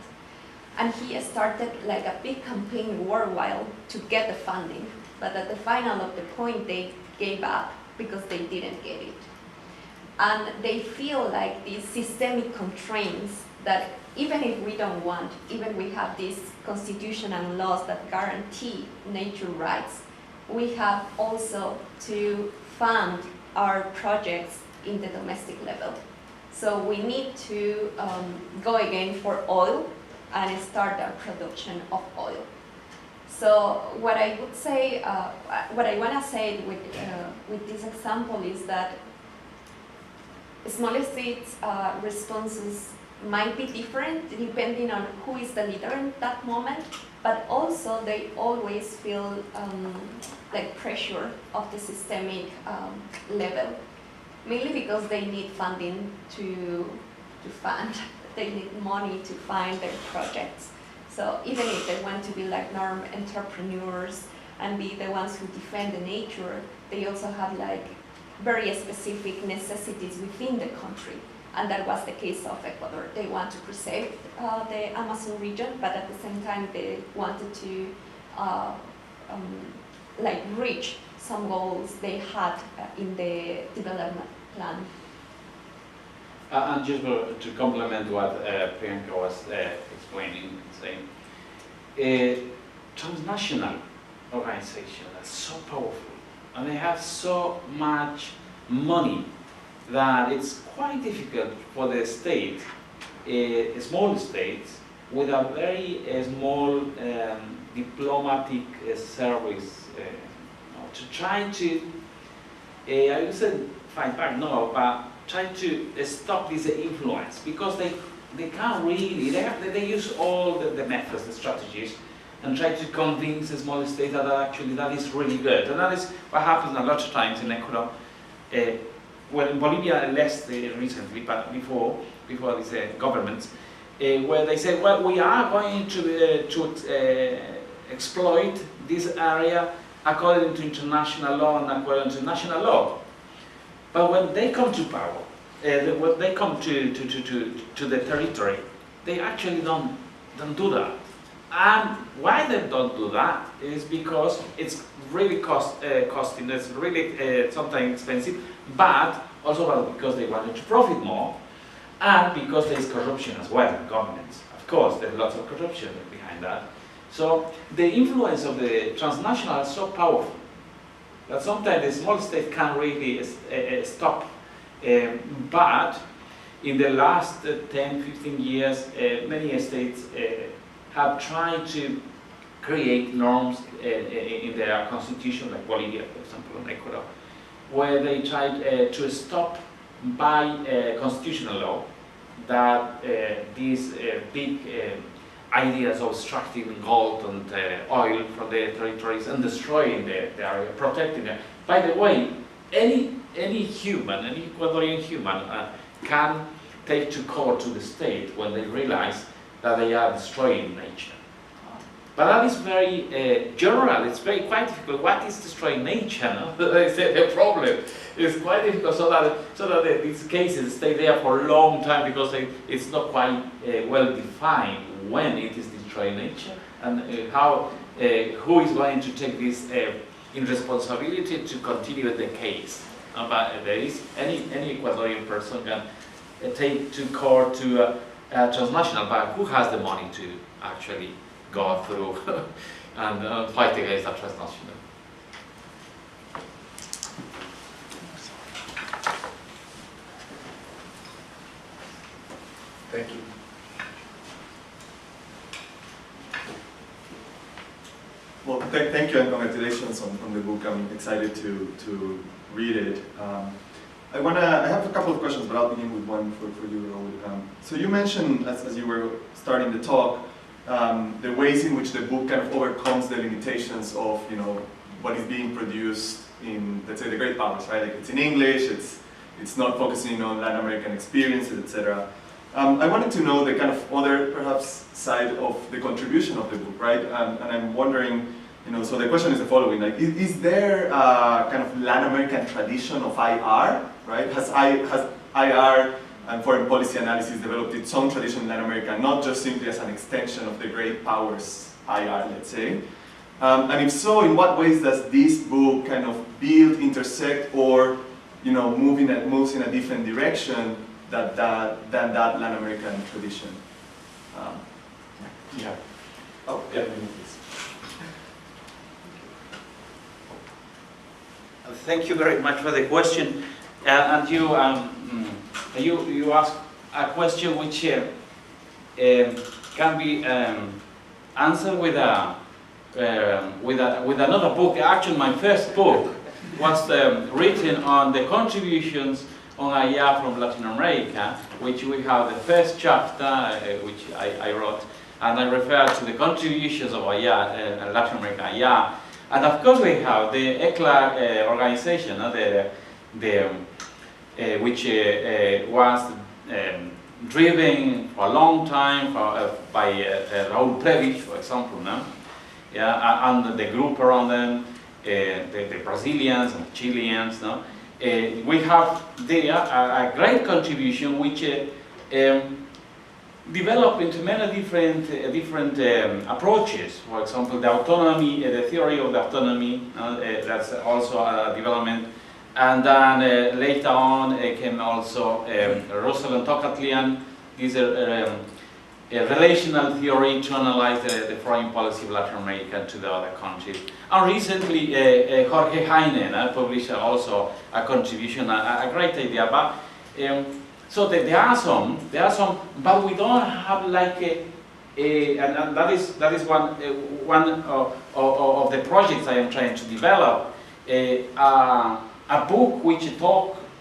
And he started like a big campaign worldwide to get the funding, but at the final of the point they gave up because they didn't get it. And they feel like these systemic constraints that even if we don't want, even we have this constitution and laws that guarantee nature rights, we have also to fund our projects in the domestic level. So we need to go again for oil and start our production of oil. So what I would say, what I want to say with this example is that small states' responses might be different depending on who is the leader in that moment, but also they always feel like pressure of the systemic level, mainly because they need funding to fund, they need money to fund their projects. So even if they want to be like norm entrepreneurs and be the ones who defend the nature, they also have like very specific necessities within the country. And that was the case of Ecuador. They want to preserve the Amazon region, but at the same time they wanted to like reach some goals they had in the development plan.
And just to complement what Pryanka was explaining, saying, transnational organizations are so powerful and they have so much money that it's quite difficult for the state, small states, with a very small diplomatic service, to try to, I would say fight back, no, but try to stop this influence, because they can't really, they use all the methods, the strategies, and try to convince a small state that actually that is really good. And that is what happens a lot of times in Ecuador. Well, in Bolivia less recently, but before these governments, where they said, well, we are going to exploit this area according to international law and according to national law. But when they come to power, when they come to the territory, they actually don't do that. And why they don't do that is because it's really costing, it's really sometimes expensive, but also because they wanted to profit more, and because there is corruption as well in governments. Of course, there's lots of corruption behind that. So the influence of the transnational is so powerful that sometimes the small state can't really stop. But in the last 10, 15 years, many states have tried to create norms in their constitution, like Bolivia, for example, and Ecuador, where they tried to stop by constitutional law that these big ideas of extracting gold and oil from the territories and destroying the area, protecting it. By the way, any human, any Ecuadorian human can take to court to the state when they realize that they are destroying nature. But that is very general, it's quite difficult. What is destroying nature? No? The problem is quite difficult, so that these cases stay there for a long time, because it's not quite well defined when it is destroying nature, and who is going to take this in responsibility to continue the case. But there is any Ecuadorian person can take to court to transnational, but who has the money to actually go through and fight against a transnational?
Thank you.
Well, thank you and congratulations on the book. I'm excited to read it. I have a couple of questions, but I'll begin with one for you, Raul. So you mentioned, as you were starting the talk, the ways in which the book kind of overcomes the limitations of, what is being produced in, let's say, the great powers, right? Like, it's in English, it's not focusing on Latin American experiences, etc. I wanted to know the kind of other, perhaps, side of the contribution of the book, right? And I'm wondering, so the question is the following: like, is there a kind of Latin American tradition of IR, right? Has IR and foreign policy analysis developed its own tradition in Latin America, not just simply as an extension of the great powers IR, let's say? And if so, in what ways does this book kind of build, intersect, or moves in a different direction than that Latin American tradition?
Yeah.
Oh, yeah.
Thank you very much for the question. And you asked a question which can be answered with a with another book. Actually, my first book was written on the contributions on AYA from Latin America, which we have the first chapter, which I wrote, and I refer to the contributions of AYA, Latin America AYA. And of course we have the ECLA organization, which was driven for a long time by Raul Prebisch, for example, no? Yeah, and the group around them, the Brazilians and Chileans, no? We have there a great contribution which developed into many different approaches. For example, the autonomy, the theory of the autonomy, that's also a development. And then later on came also Russell and Tocatlian, this relational theory to analyze the foreign policy of Latin America to the other countries. And recently Jorge Heine published also a contribution, a great idea. But so there are some, but we don't have like and that is one of the projects I am trying to develop. A book which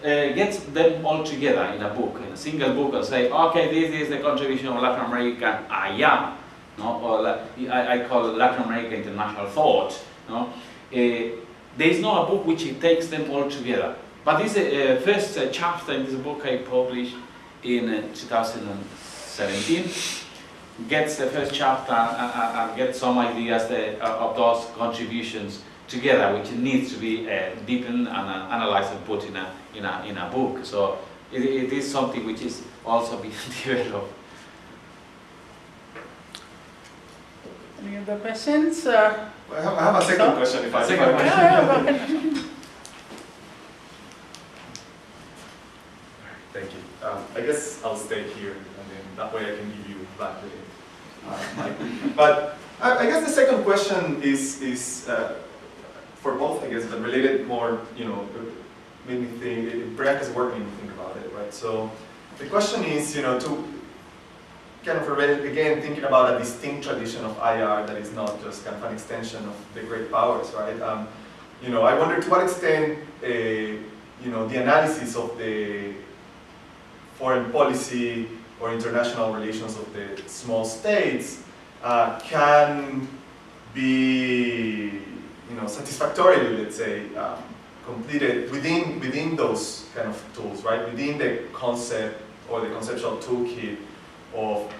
gets them all together in a book, in a single book, and say, okay, this is the contribution of Latin American AYA, no? Or I call it Latin American International Thought. No? There is not a book which takes them all together. But this first chapter in this book I published in 2017 gets the first chapter and gets some ideas of those contributions together, which needs to be deepened and analyzed and put in a book. So it is something which is also being developed.
Any other questions?
I have a second question, if I may. Thank you. I guess I'll stay here, and then that way I can give you back the mic. But I guess the second question is for both, I guess, but related more, made me think, Pryanka's work made me think about it, right? So the question is, to kind of, again, thinking about a distinct tradition of IR that is not just kind of an extension of the great powers, right? I wonder to what extent, the analysis of the foreign policy or international relations of the small states can be, satisfactorily, let's say, completed within those kind of tools, right? Within the concept or the conceptual toolkit of,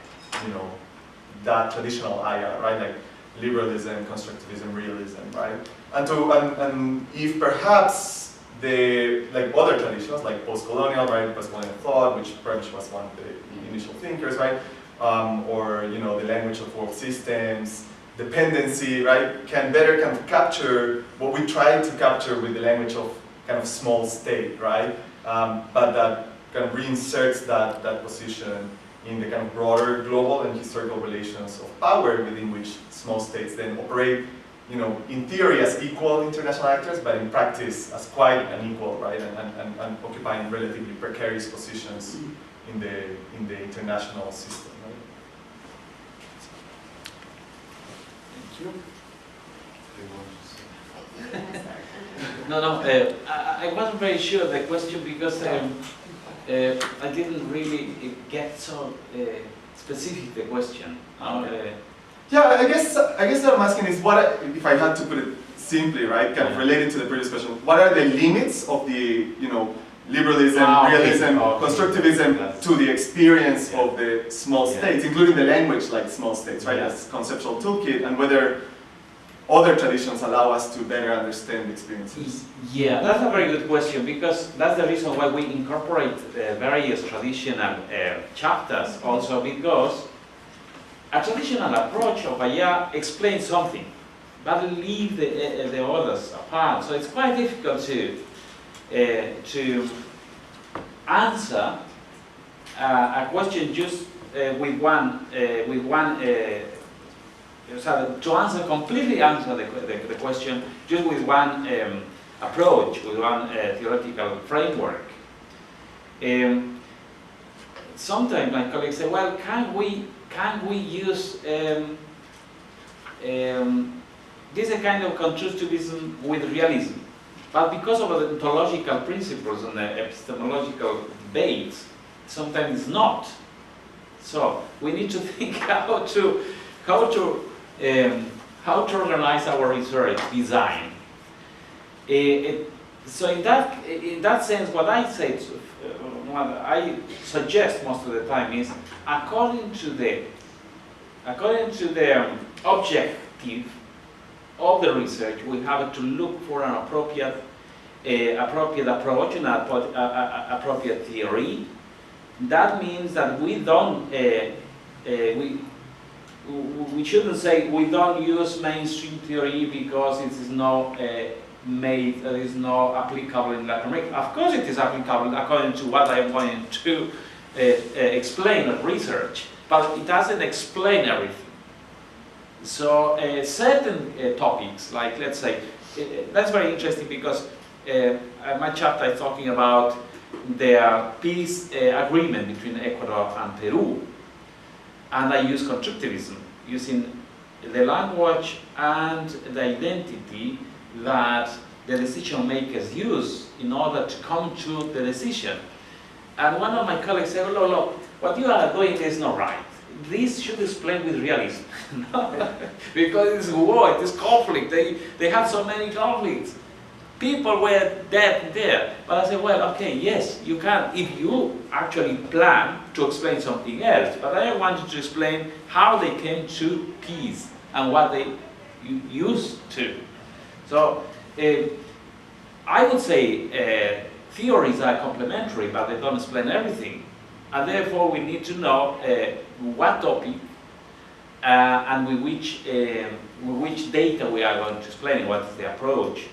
that traditional IR, right? Like liberalism, constructivism, realism, right? And if perhaps like other traditions, like post-colonial, right? Post-colonial thought, which Prebisch was one of the initial thinkers, right? Or the language of world systems, dependency, right, can better kind of capture what we try to capture with the language of kind of small state, right? But that kind of reinserts that position in the kind of broader global and historical relations of power within which small states then operate, in theory as equal international actors, but in practice as quite unequal, right? And occupying relatively precarious positions in the international system, right?
No, I wasn't very sure of the question because I didn't really get so specific the question.
Yeah, I guess what I'm asking is if I had to put it simply, right, kind of related to the previous question, what are the limits of the liberalism, realism, constructivism to the experience of the small states, including the language like small states, right, as conceptual toolkit, and whether other traditions allow us to better understand the experiences?
Yeah, that's a very good question, because that's the reason why we incorporate various traditional chapters also, because a traditional approach of AYA explains something, but leave the others apart. So it's quite difficult to answer a question just with one so to answer the question just with one approach, with one theoretical framework. Sometimes my colleagues say, well, can we use this is a kind of constructivism with realism. But because of the ontological principles and the epistemological debates, sometimes it's not. So we need to think how to organize our research design. So in that sense, what I say, what I suggest most of the time is, according to the objective of the research, we have to look for an appropriate approach and appropriate theory. That means that we don't we shouldn't say we don't use mainstream theory because it is not applicable in Latin America. Of course, it is applicable according to what I am going to explain in research, but it doesn't explain everything. So certain topics, like let's say, that's very interesting because my chapter is talking about the peace agreement between Ecuador and Peru, and I use constructivism, using the language and the identity that the decision makers use in order to come to the decision. And one of my colleagues said, "Oh, look, what you are doing is not right. This should explain with realism." Because it's war, it is conflict, they have so many conflicts. People were dead there. But I said, well, okay, yes, you can, if you actually plan to explain something else. But I wanted to explain how they came to peace and what they used to. So I would say theories are complementary, but they don't explain everything. And therefore, we need to know what topic and with which data we are going to explain, what is the approach.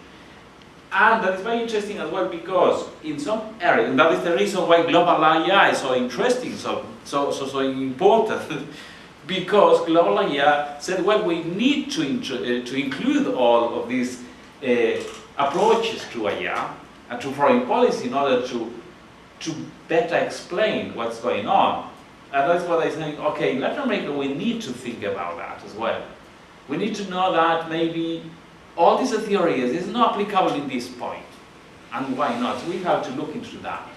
And that is very interesting as well because in some areas, and that is the reason why global AI is so interesting, so important, because global AI said, well, we need to include all of these approaches to AI and to foreign policy in order to better explain what's going on. And that's what I think, okay, in Latin America we need to think about that as well. We need to know that maybe all these theories is not applicable in this point. And why not? So we have to look into that.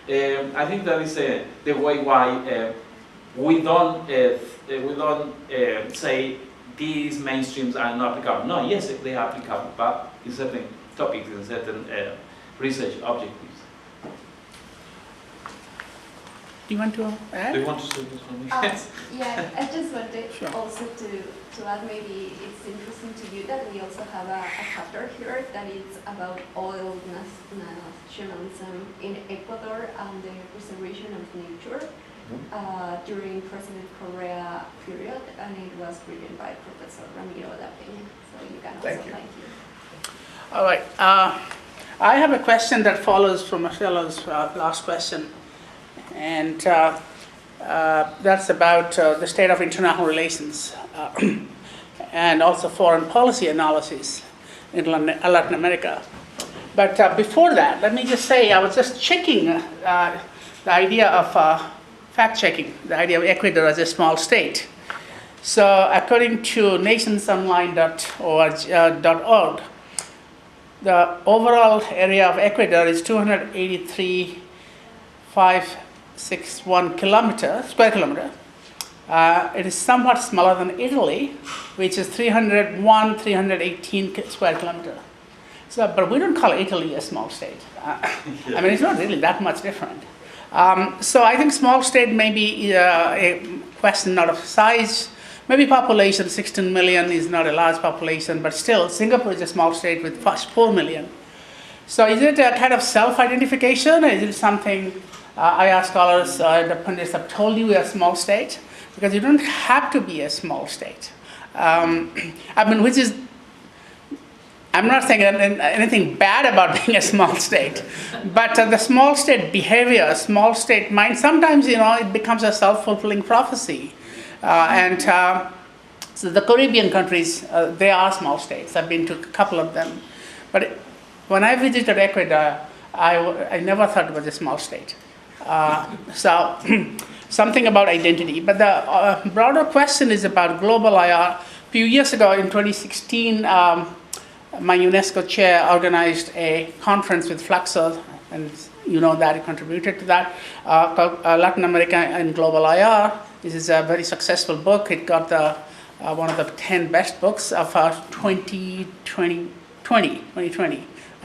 I think that is the way why we don't say these mainstreams are not applicable. No, yes, they are applicable, but in certain topics, in certain research objectives.
Do you want to add?
Do you want to say this one?
Yeah, I just wanted
Sure.
also to add, maybe it's interesting to you that we also have a chapter here that is about oil nationalism in Ecuador and the preservation of nature during President Correa period, and it was written by Professor Ramiro Lapin. So you can also thank you.
All right. I have a question that follows from Marcelo's last question. And that's about the state of international relations and also foreign policy analysis in Latin America. But before that, let me just say, I was just checking the idea of fact-checking, the idea of Ecuador as a small state. So according to nationsonline.org, the overall area of Ecuador is 283,561 square kilometer. It is somewhat smaller than Italy, which is 318 square kilometer. So, but we don't call Italy a small state. I mean, it's not really that much different. So I think small state may be a question not of size. Maybe population, 16 million is not a large population, but still, Singapore is a small state with 4 million. So is it a kind of self-identification, or is it something, I ask scholars, the pundits have told you we are a small state? Because you don't have to be a small state. I mean, which is, I'm not saying anything bad about being a small state, but the small state behavior, small state mind, sometimes, it becomes a self-fulfilling prophecy. So the Caribbean countries, they are small states. I've been to a couple of them. But when I visited Ecuador, I never thought it was a small state. So something about identity. But the broader question is about global IR few years ago, in 2016, my UNESCO Chair organized a conference with FLACSO, and you know that he contributed to that, called Latin America and Global IR. This is a very successful book. It got one of the 10 best books of 2020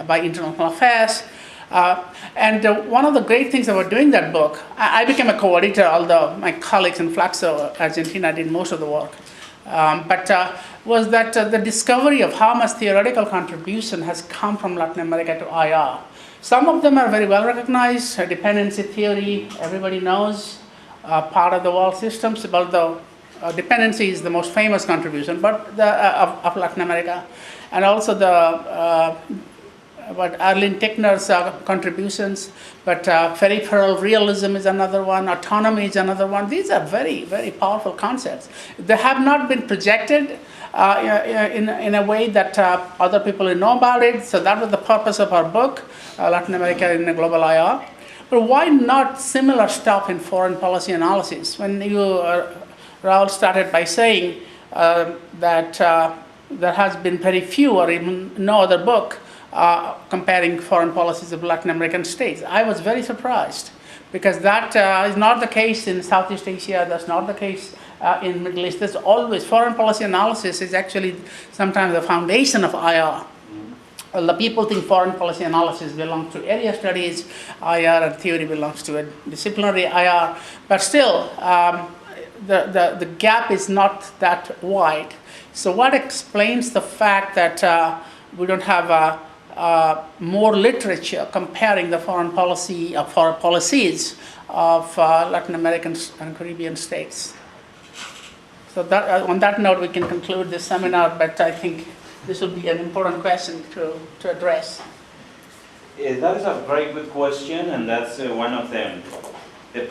by International Affairs. And one of the great things about doing that book, I became a co-editor, although my colleagues in FLACSO Argentina did most of the work, was that the discovery of how much theoretical contribution has come from Latin America to IR. Some of them are very well recognized, dependency theory, everybody knows, part of the world systems, although dependency is the most famous contribution of Latin America, and also the Arlene Tickner's contributions, but peripheral realism is another one, autonomy is another one. These are very, very powerful concepts. They have not been projected in a way that other people know about it, so that was the purpose of our book, Latin America in a Global IR. But why not similar stuff in foreign policy analysis? When you, Raul, started by saying that there has been very few or even no other book comparing foreign policies of Latin American states. I was very surprised because that is not the case in Southeast Asia, that's not the case in Middle East. There's always, foreign policy analysis is actually sometimes the foundation of IR. Well, the people think foreign policy analysis belongs to area studies, IR and theory belongs to a disciplinary IR, but still the gap is not that wide. So what explains the fact that we don't have more literature comparing the foreign policy of foreign policies of Latin American and Caribbean states? So that, on that note, we can conclude this seminar, but I think this will be an important question to address.
That is a very good question, and that's one of the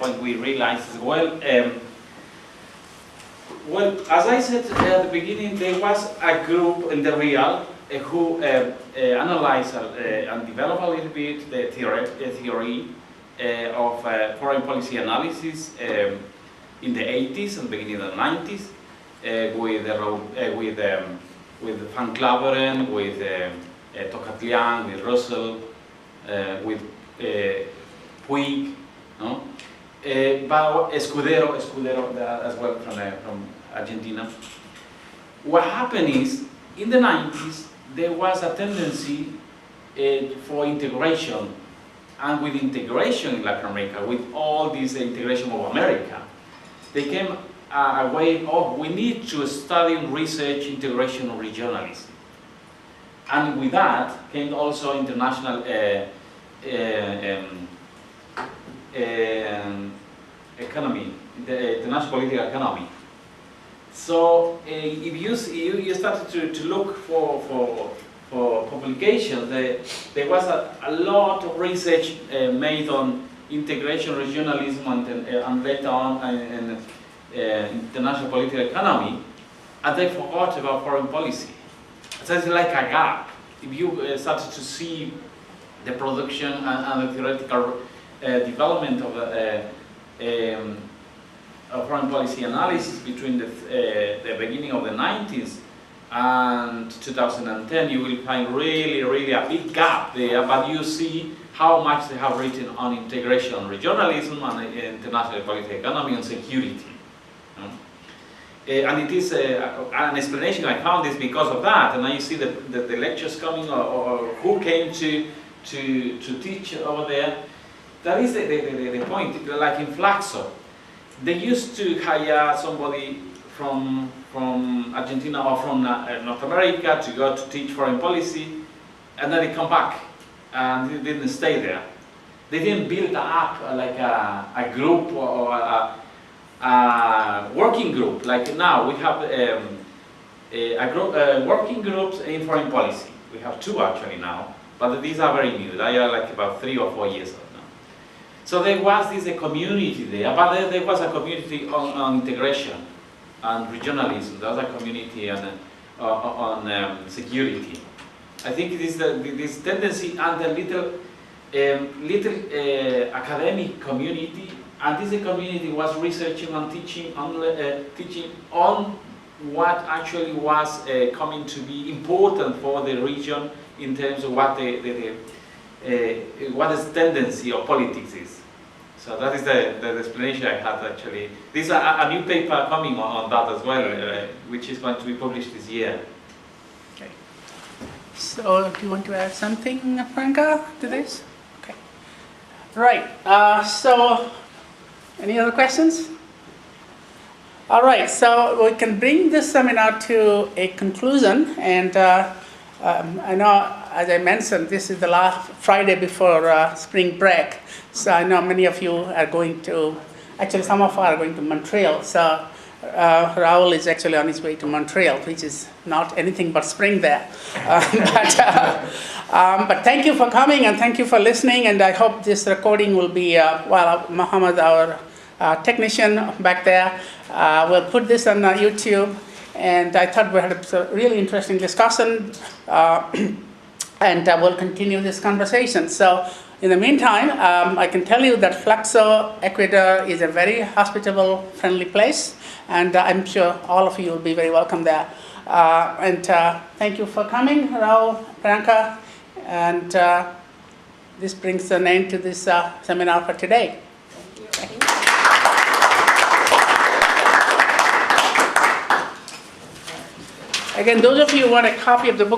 points we realized as well. Well, as I said at the beginning, there was a group in the real who analyzed and developed a little bit the theory of foreign policy analysis in the 80s and beginning of the 90s with Van Claveren, with Tocatlian, with Russell, with Puig, no? But Escudero as well from Argentina. What happened is, in the 90s, there was a tendency for integration, and with integration in Latin America, with all this integration of America, there came a way of we need to study and research integration of regionalism. And with that came also international economy, the international political economy. So if you started to look for publications, there was a lot of research made on integration, regionalism, and later on international political economy, and they forgot about foreign policy. So it's like a gap. If you started to see the production and the theoretical development of foreign policy analysis between the beginning of the 90s and 2010, you will find really a big gap there, but you see how much they have written on integration, regionalism, and international political economy, and security. And it is an explanation I found is because of that, and now you see the lectures coming, or who came to teach over there. That is the point, like in FLACSO. They used to hire somebody from Argentina or from North America to go to teach foreign policy, and then they come back, and they didn't stay there. They didn't build up like a group or a working group. Like now, we have working groups in foreign policy. We have two actually now, but these are very new. They are like about 3 or 4 years old now. So there was a community there, but there was a community on integration and regionalism. There was a community on security. I think it is this tendency and the little academic community, and this community was researching and teaching on what actually was coming to be important for the region in terms of what what its tendency of politics is. So that is the explanation I had actually. This is a new paper coming on that as well, which is going to be published this year.
Okay. So, do you want to add something, Pryanka, to this? Okay. Right. So, any other questions? All right. So we can bring this seminar to a conclusion, and I know, as I mentioned, this is the last Friday before spring break. So I know many of you are going to, actually some of us are going to Montreal. So Raul is actually on his way to Montreal, which is not anything but spring there. But thank you for coming and thank you for listening. And I hope this recording will be, well, Mohammed, our technician back there, will put this on YouTube. And I thought we had a really interesting discussion, and we'll continue this conversation. So in the meantime, I can tell you that FLACSO Ecuador is a very hospitable, friendly place, and I'm sure all of you will be very welcome there. And thank you for coming, Raul, Pryanka, and this brings an end to this seminar for today.
Thank you.
Again, those of you who want a copy of the book,